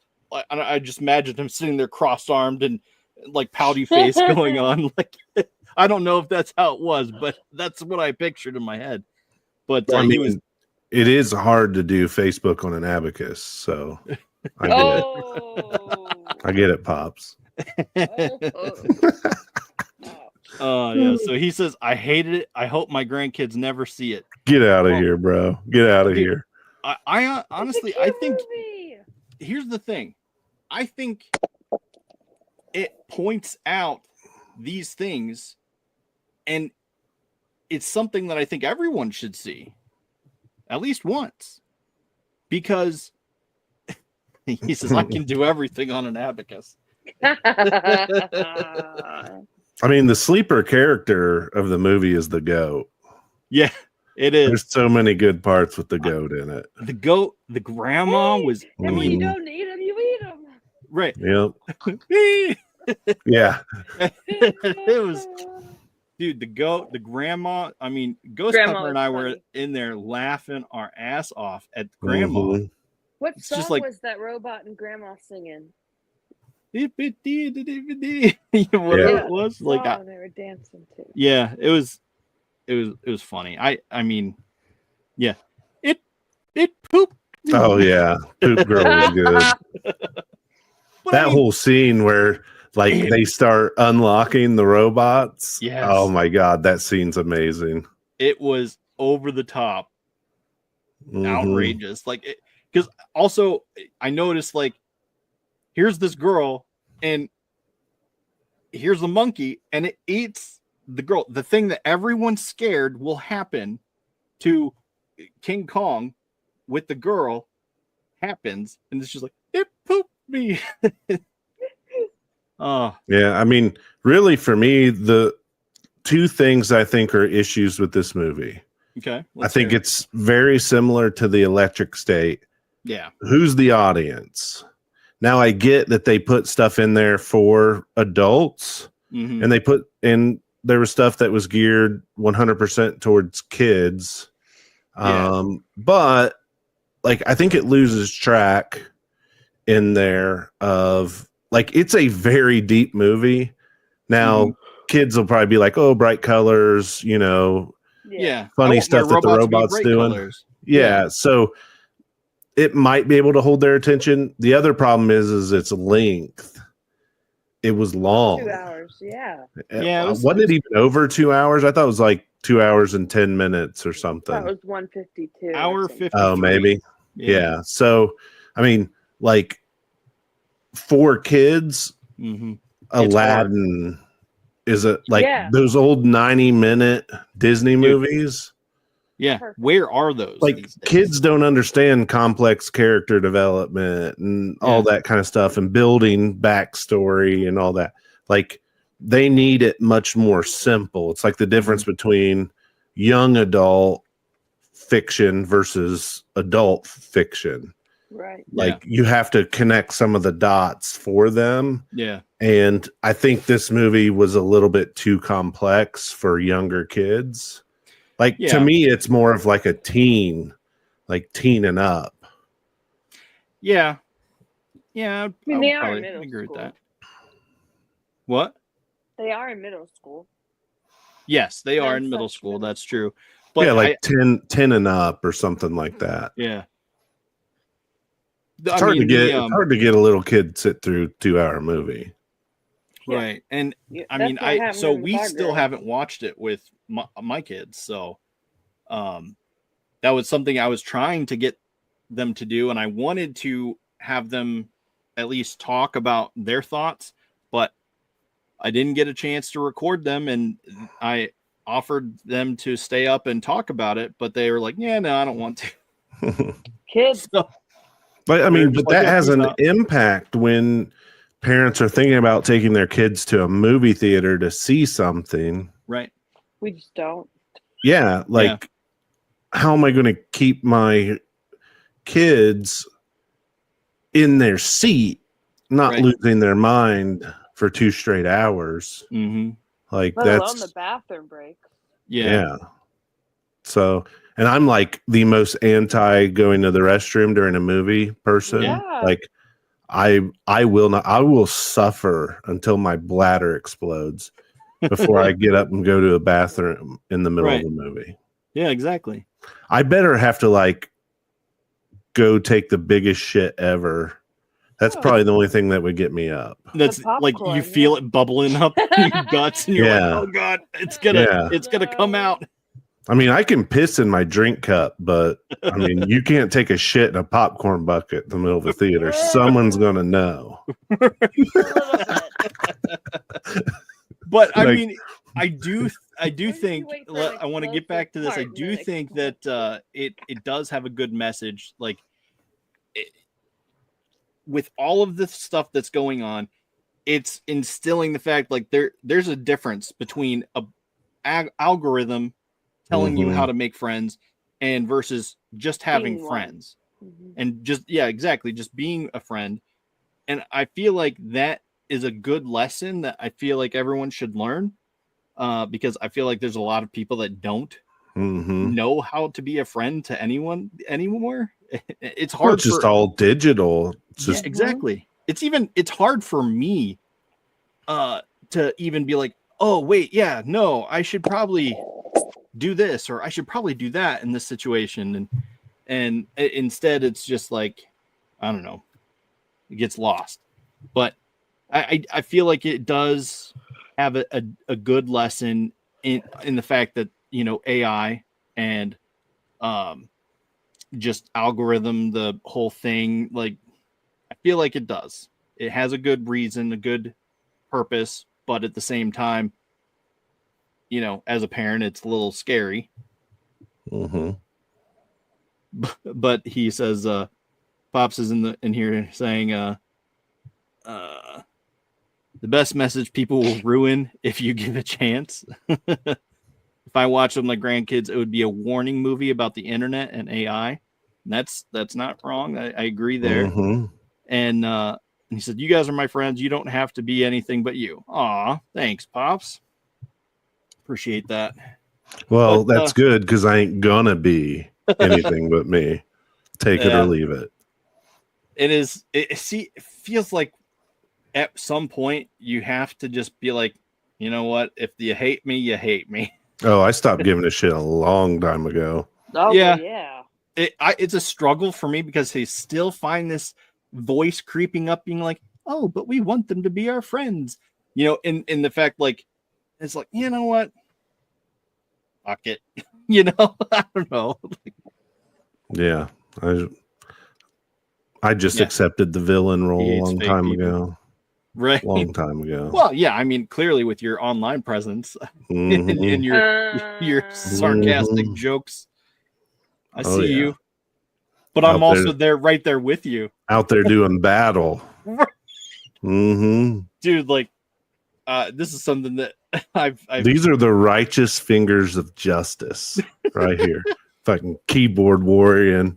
I just imagined him sitting there cross-armed and like pouty face going on. Like I don't know if that's how it was, but that's what I pictured in my head. But I mean, he was. It is hard to do Facebook on an abacus, so I get it. I get it, Pops. Yeah. So he says, I hated it. I hope my grandkids never see it. Get out of here, bro. Get out of here. I honestly, I think movie. Here's the thing. I think it points out these things, and it's something that I think everyone should see at least once, because he says, I can do everything on an abacus. I mean, the sleeper character of the movie is the goat. Yeah, it is. There's so many good parts with the goat in it. The goat, the grandma was. And when you don't eat them, you eat them. Right. Yep. Yeah. It was, dude, the goat, the grandma. I mean, Ghost Grandma Pepper and was I were funny. in there laughing our ass off at grandma. What It's song just like- was that robot and grandma singing? Whatever Yeah. it was, like, They were dancing to. yeah, it was funny. I mean, yeah, it pooped. Oh yeah, Poop Girl was good. But That I mean, whole scene where like they start unlocking the robots. Yes. Oh my god, that scene's amazing. it was over the top, Mhm. outrageous. Like, because also I noticed, like, here's this girl and here's the monkey, and it eats the girl. The thing that everyone's scared will happen to King Kong with the girl happens, and it's just like, it pooped me. Oh, Yeah, I mean, really for me, the two things I think are issues with this movie. okay. I think it's very similar to the Electric State. yeah. Who's the audience? Now I get that they put stuff in there for adults, Mhm. and there was stuff that was geared 100% towards kids. Yeah. But like I think it loses track in there of like it's a very deep movie. Now kids will probably be like, "Oh, bright colors, you know, Yeah. funny I want my stuff that the robot to be robot's bright doing." colors. Yeah, so it might be able to hold their attention. The other problem is its length. It was long. 2 hours, yeah. Yeah, it was- Wasn't it even over 2 hours? I thought it was like 2 hours and 10 minutes or something. That was 152. Hour 50. Oh, maybe. Yeah. So, I mean, like for kids, Mm-hmm. Aladdin is a like Yeah. those old 90-minute Disney movies. Yeah. Perfect. Where are those? Like these days? kids don't understand complex character development and all that kind of stuff and building backstory and all that. Like they need it much more simple. It's like the difference between young adult fiction versus adult fiction. Right. Like you have to connect some of the dots for them. Yeah. And I think this movie was a little bit too complex for younger kids. Like to me, it's more of like a teen, like teen and up. Yeah. Yeah. I mean, they I'll are in probably middle agree school. with that. What? They are in middle school. Yes, they are And in middle such school. middle That's true. But Yeah, like 10 and up or something like that. yeah. It's hard to get. It's hard to get a little kid to sit through 2-hour movie. Yeah. Right. And Yeah, I that's mean, what happened so with we our still girl. haven't watched it with my kids. So, that was something I was trying to get them to do, and I wanted to have them at least talk about their thoughts, but I didn't get a chance to record them, and I offered them to stay up and talk about it, but they were like, yeah, no, I don't want to. Kids. So, But I they're mean, just but like, that "Yeah, has peace an out." impact when parents are thinking about taking their kids to a movie theater to see something. Right. We just don't. Yeah, like how am I going to keep my kids in their seat, not Right. losing their mind for 2 straight hours? Mm-hmm. Like Let alone the that's bathroom breaks. yeah. So, and I'm like the most anti going to the restroom during a movie person. Yeah. Like I will not. I will suffer until my bladder explodes before I get up and go to a bathroom in the middle Right. of the movie. Yeah, exactly. I better have to like go take the biggest shit ever. That's Oh. probably the only thing that would get me up. That's like popcorn, you feel yeah. it bubbling up in your guts, and you're like, Yeah. "Oh God, it's gonna No. come out." I mean, I can piss in my drink cup, but I mean, you can't take a shit in a popcorn bucket in the middle of the theater. Someone's gonna know. A little bit. But I Like- mean, I do did you think wait for an I want to get back to this. I explosive do part and think then that it does have a good message. Like with all of the stuff that's going on, it's instilling the fact like there's a difference between a algorithm telling you Mhm. how to make friends and versus just having Being one. friends Mhm. and just exactly just being a friend. And I feel like that is a good lesson that I feel like everyone should learn, because I feel like there's a lot of people that don't Mhm. know how to be a friend to anyone anymore. It's Well, hard it's just for all digital. It's yeah, just exactly. It's hard for me to even be like, oh wait, yeah, no, I should probably do this or I should probably do that in this situation, and instead it's just like, I don't know, it gets lost. But I feel like it does have a good lesson in the fact that, you know, AI and just algorithm, the whole thing, like I feel like it does. It has a good reason, a good purpose, but at the same time, you know, as a parent, it's a little scary. Mhm. But he says, Pops is in here saying, the best message people will ruin if you give a chance. If I watch with my grandkids, it would be a warning movie about the internet and AI. And that's not wrong. I agree there. Mhm. And he said, "You guys are my friends. You don't have to be anything but you." Aw, thanks, Pops. Appreciate that. Well, But, that's good because I ain't gonna be anything but me. Take it Yeah. or leave it. It feels like at some point you have to just be like, you know what? If you hate me, you hate me. Oh, I stopped giving a shit a long time ago. Oh, Yeah. yeah. It's a struggle for me because they still find this voice creeping up being like, oh, but we want them to be our friends, you know, in the fact, like, it's like, you know what, fuck it. You know, I don't know. Yeah, I just Yeah. accepted the villain role He a hates long fake time people. ago. Right. Long time ago. Well, yeah, I mean, clearly with your online presence and Mhm. your sarcastic Mhm. jokes, I Oh, see yeah. you, but Out I'm also there right there with you, Out there doing battle. Hmm. dude. Like, this is something that I've These are the righteous fingers of justice right here. Fucking keyboard warrior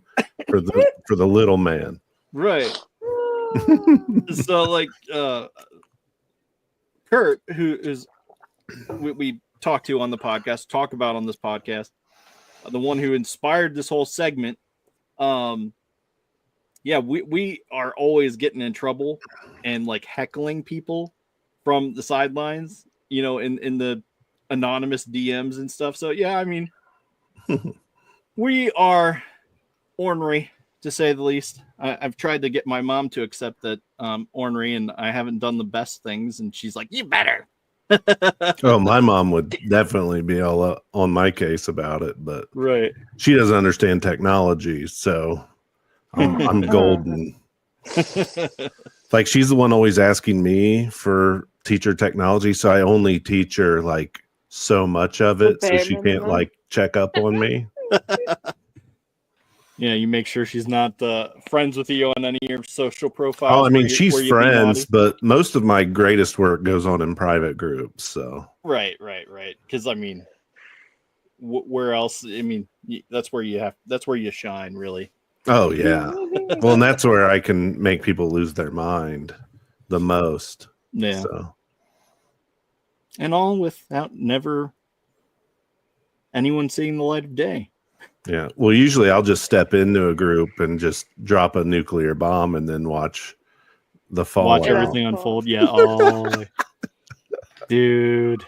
for the little man. right. So like Kurt, who is we talk to on the podcast, talk about on this podcast, the one who inspired this whole segment. Yeah, we are always getting in trouble and like heckling people from the sidelines, you know, in the anonymous DMs and stuff. So yeah, I mean, we are ornery, to say the least. I've tried to get my mom to accept that ornery, and I haven't done the best things, and she's like, "You better." Oh, my mom would definitely be all up on my case about it, but Right. she doesn't understand technology, so I'm golden. Like, she's the one always asking me for teacher technology, so I only teach her like so much of The it, so bare she can't minimum. like check up on me. Yeah, you make sure she's not friends with you on any of your social profiles. Oh, I mean, where she's you be friends, naughty. but most of my greatest work goes on in private groups. So Right. Because I mean, where else? I mean, that's where you shine, really. oh yeah, well, and that's where I can make people lose their mind the most. Yeah. So And all without never anyone seeing the light of day. yeah, well, usually I'll just step into a group and just drop a nuclear bomb and then watch the fallout. Watch everything unfold. Yeah. Oh, dude.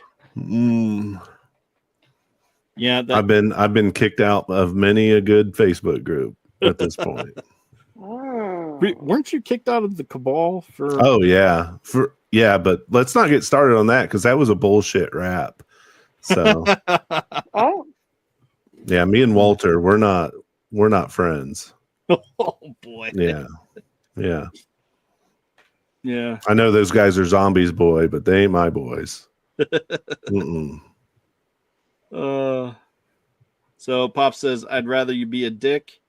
Yeah. I've been kicked out of many a good Facebook group at this point. Oh. Weren't you kicked out of the cabal for? Oh yeah, but let's not get started on that because that was a bullshit rap. So Oh. yeah, me and Walter, we're not friends. Oh boy. Yeah. Yeah. I know those guys are zombies, boy, but they ain't my boys. Mm-mm. So Pop says, "I'd rather you be a dick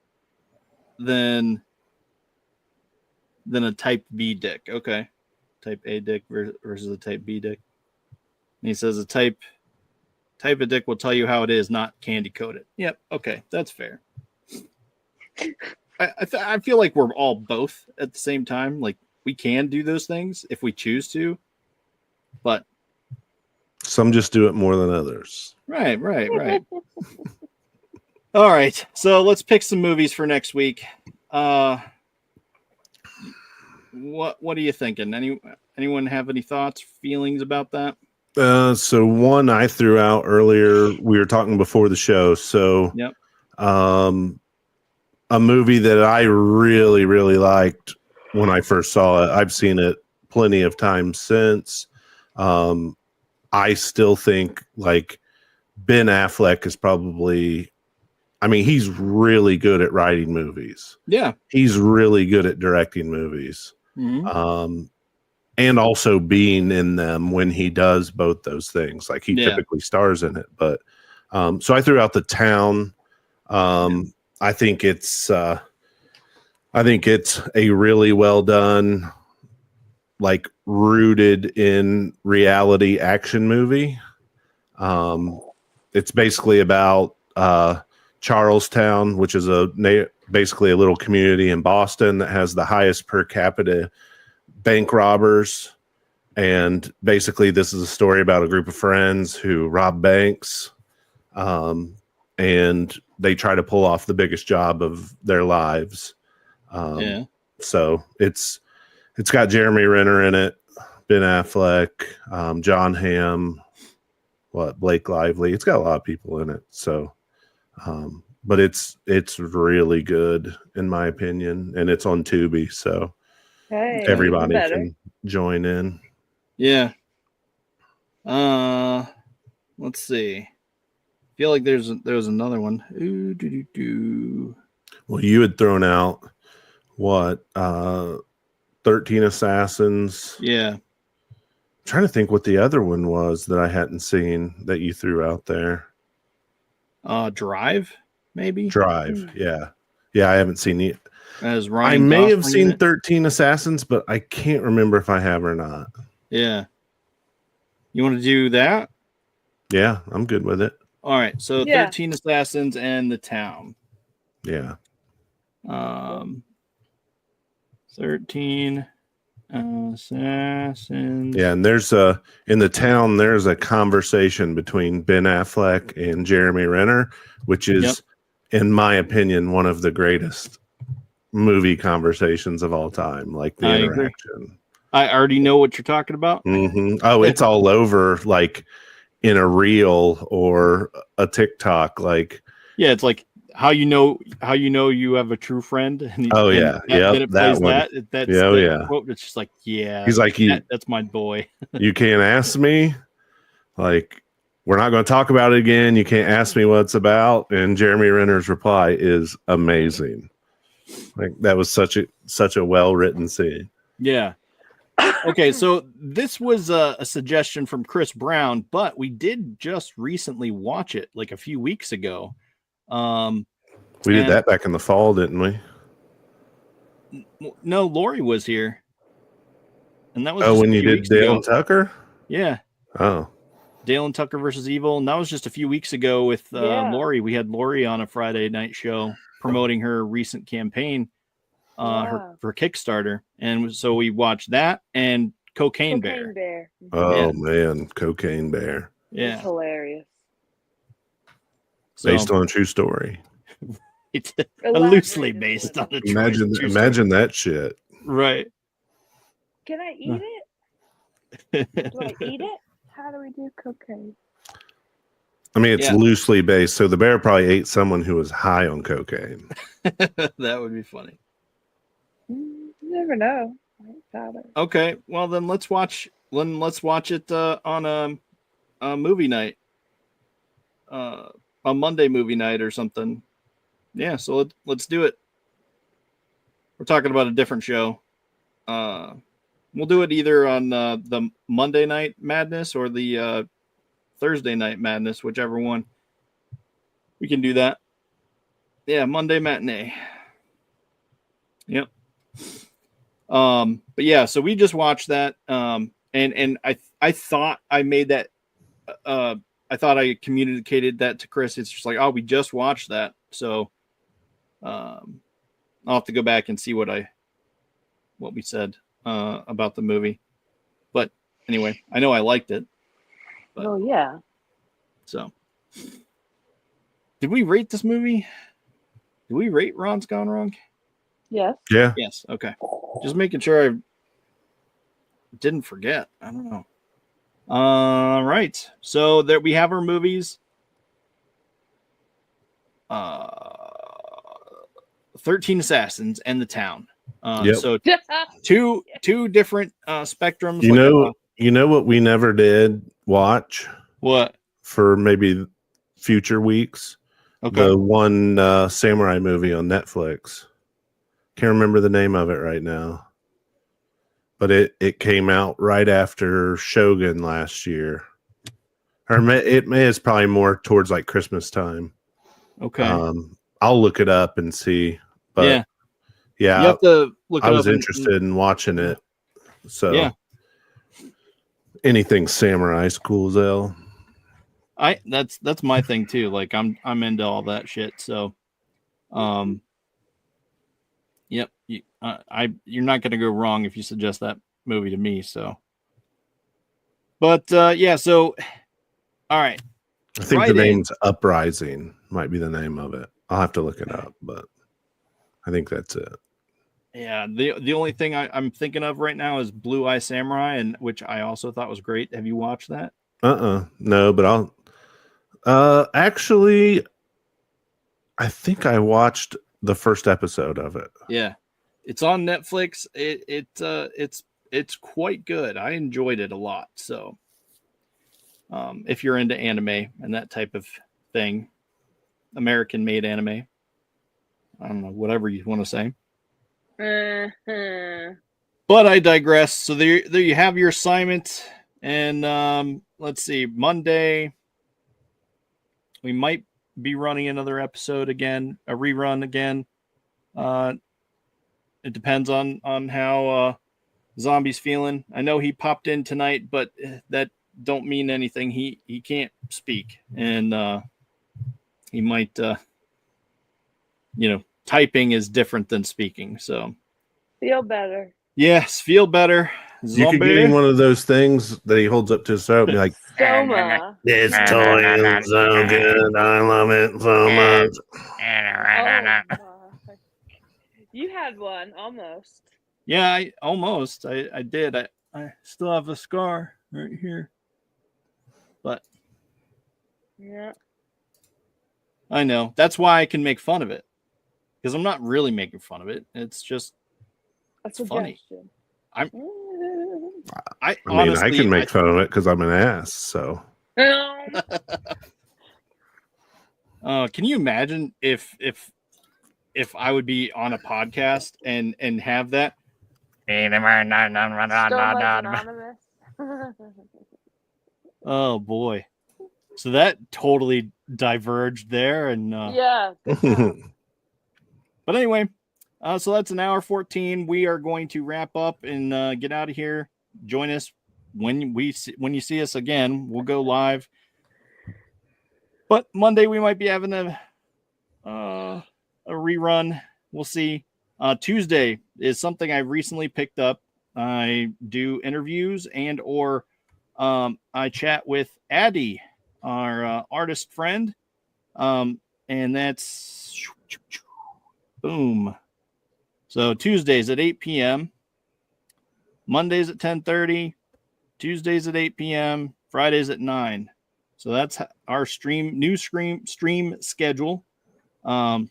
than a type B dick." Okay, type A dick versus a type B dick. And he says a type of dick will tell you how it is, not candy coated. Yep. Okay, that's fair. I feel like we're all both at the same time. Like, we can do those things if we choose to, but Some just do it more than others. right. All right, so let's pick some movies for next week. What are you thinking? Anyone have any thoughts, feelings about that? So one I threw out earlier, we were talking before the show. So Yep. A movie that I really, really liked when I first saw it. I've seen it plenty of times since. I still think like Ben Affleck is probably, I mean, he's really good at writing movies. Yeah. He's really good at directing movies. Mm-hmm. And also being in them when he does both those things. Like he typically stars in it. But so I threw out The Town. I think it's a really well done, like rooted in reality action movie. It's basically about Charlestown, which is basically a little community in Boston that has the highest per capita bank robbers. And basically this is a story about a group of friends who rob banks. And they try to pull off the biggest job of their lives. So it's got Jeremy Renner in it, Ben Affleck, John Hamm, Blake Lively. It's got a lot of people in it. So, but it's really good in my opinion, and it's on Tubi, so everybody can join in. Yeah. Let's see. I feel like there was another one. Well, you had thrown out 13 Assassins. Yeah. I'm trying to think what the other one was that I hadn't seen that you threw out there. Drive, maybe? Drive, yeah. I haven't seen it. As I may have seen 13 Assassins, but I can't remember if I have or not. Yeah. You want to do that? Yeah, I'm good with it. All right, so 13 Assassins and The Town. Yeah. 13 Assassins. Yeah, and there's in The Town, there's a conversation between Ben Affleck and Jeremy Renner, which is, in my opinion, one of the greatest movie conversations of all time. Like the interaction. Agree. I already know what you're talking about. Mm-hmm. Oh, it's all over, like in a reel or a TikTok. Like, yeah, it's like how you know you have a true friend. And that one. That's quote. It's just like, yeah, he's like, that's my boy. You can't ask me, Like, we're not going to talk about it again. You can't ask me what it's about. And Jeremy Renner's reply is amazing. Like, that was such a well-written scene. Yeah. Okay, so this was a suggestion from Chris Brown, but we did just recently watch it like a few weeks ago. We did that back in the fall, didn't we? No, Lori was here. And that was when you did Dale and Tucker? Yeah. Oh. Dale and Tucker versus Evil. And that was just a few weeks ago with Lori. We had Lori on a Friday night show promoting her recent campaign, her Kickstarter. And so we watched that and Cocaine Bear. Oh, man. Cocaine Bear. Yeah. It's hilarious. Based on a true story. It's loosely based on a true story. Imagine that shit. Right. Can I eat it? Do I eat it? How do we do cocaine? I mean, it's loosely based, so the bear probably ate someone who was high on cocaine. That would be funny. You never know. Okay, well then let's watch it on a movie night, a Monday movie night or something. Yeah, so let's do it. We're talking about a different show. We'll do it either on the Monday Night Madness or the Thursday Night Madness, whichever one. We can do that. Yeah, Monday matinee. Yep. But yeah, so we just watched that. And I thought I made that. I thought I communicated that to Chris. It's just like, oh, we just watched that. So I'll have to go back and see what we said about the movie. But anyway, I know I liked it. But, oh yeah. So did we rate this movie? Did we rate Ron's Gone Wrong? Yes. Yeah. Yes. Okay. Just making sure I didn't forget. I don't know. All right. So there we have our movies. 13 Assassins and The Town. So two different spectrums. You know what we never did watch? What? For maybe future weeks? Okay. The one samurai movie on Netflix. Can't remember the name of it right now. But it came out right after Shogun last year. Or it is probably more towards like Christmas time. Okay. I'll look it up and see. But yeah, you have to look it I was up interested in watching it. So yeah. Anything samurai is cool as hell. That's my thing too. Like I'm into all that shit. So yep. You're not going to go wrong if you suggest that movie to me. So, but yeah. So, all right. I think the name's Uprising might be the name of it. I'll have to look it up, but I think that's it. Yeah. The only thing I'm thinking of right now is Blue Eye Samurai, and which I also thought was great. Have you watched that? No, but I'll. Actually, I think I watched the first episode of it. Yeah. It's on Netflix. It's quite good. I enjoyed it a lot. So, if you're into anime and that type of thing, American-made anime, I don't know, whatever you want to say. But I digress. So there you have your assignment. And let's see, Monday we might be running another episode again, a rerun again. It depends on how Zombie's feeling. I know he popped in tonight, but that don't mean anything. He can't speak, and he might typing is different than speaking. So feel better. Yes, feel better. Zombie. You could get him one of those things that he holds up to his throat and be like, Stoma. "This toy is so good. I love it so much." You had one almost. Yeah, I did. I still have a scar right here. But yeah, I know. That's why I can make fun of it. Because I'm not really making fun of it. It's just funny. I mean, I can make fun of it because I'm an ass. So Can you imagine if I would be on a podcast and have that? Anonymous. Oh boy. So that totally diverged there. And Yeah. Good job. but anyway, so that's an hour 14. We are going to wrap up and get out of here. Join us when you see us again. We'll go live. But Monday we might be having a rerun. We'll see. Tuesday is something I've recently picked up. I do interviews or I chat with Addie, our artist friend. And that's boom. So Tuesdays at 8 p.m. Mondays at 10:30, Tuesdays at 8 p.m., Fridays at 9. So that's our stream schedule. And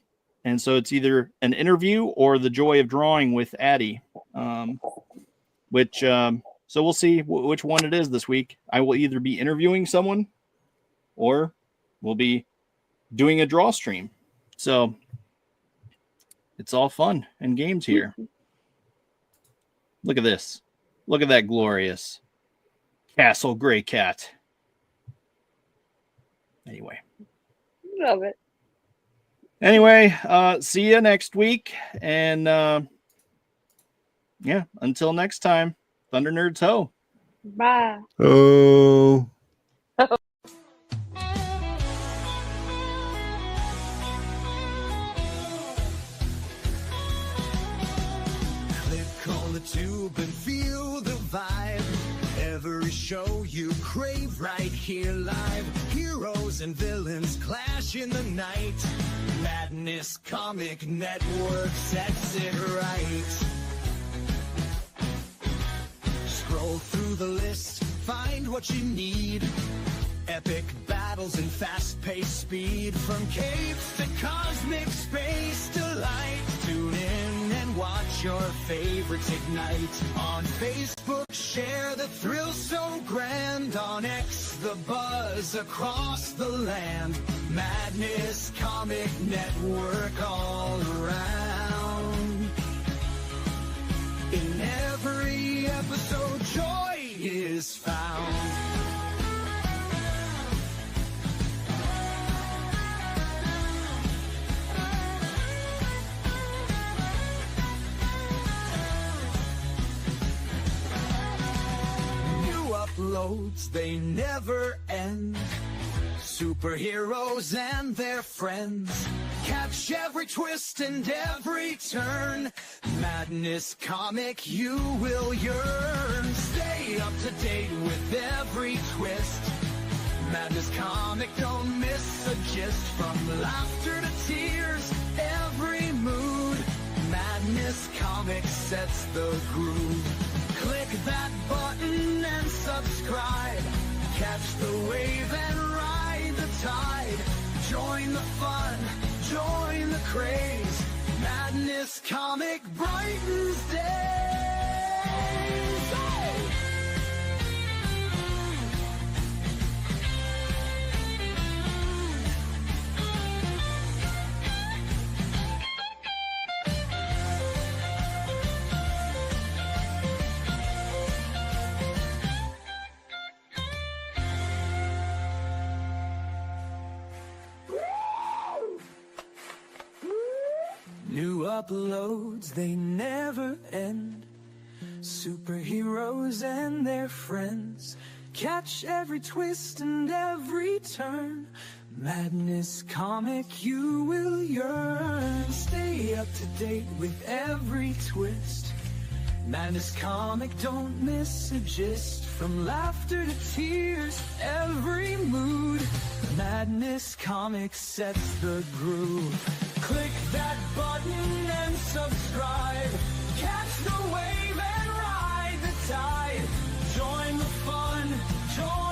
so it's either an interview or the joy of drawing with Addie, so we'll see which one it is this week. I will either be interviewing someone or we'll be doing a draw stream. So it's all fun and games here. Look at this. Look at that glorious Castle Gray Cat. Anyway. Love it. Anyway, see you next week. And yeah, until next time, Thunder Nerds Ho. Bye. Oh. Click on the tube and feel the vibe. Every show you crave right here live. Heroes and villains clash in the night. Madness Comic Network sets it right. Scroll through the list, find what you need. Epic battles and fast-paced speed. From capes to cosmic space delight. Tune in and watch your favorites ignite. On Facebook, share the thrill so grand. On X, the buzz across the land. Madness Comic Network all around. In every episode, joy is found. Uploads, they never end. Superheroes and their friends. Catch every twist and every turn. Madness Comic, you will yearn. Stay up to date with every twist. Madness Comic, don't miss a gist. From laughter to tears, every mood. Madness Comic sets the groove. Click that button and subscribe. Catch the wave and ride the tide. Join the fun, join the craze. Madness Comic brightens days. Hey! New uploads, they never end. Superheroes and their friends. Catch every twist and every turn. Madness Comic, you will yearn. Stay up to date with every twist. Madness Comic, don't miss a gist. From laughter to tears, every mood. Madness Comic sets the groove. Click that button and subscribe. Catch the wave and ride the tide. Join the fun, join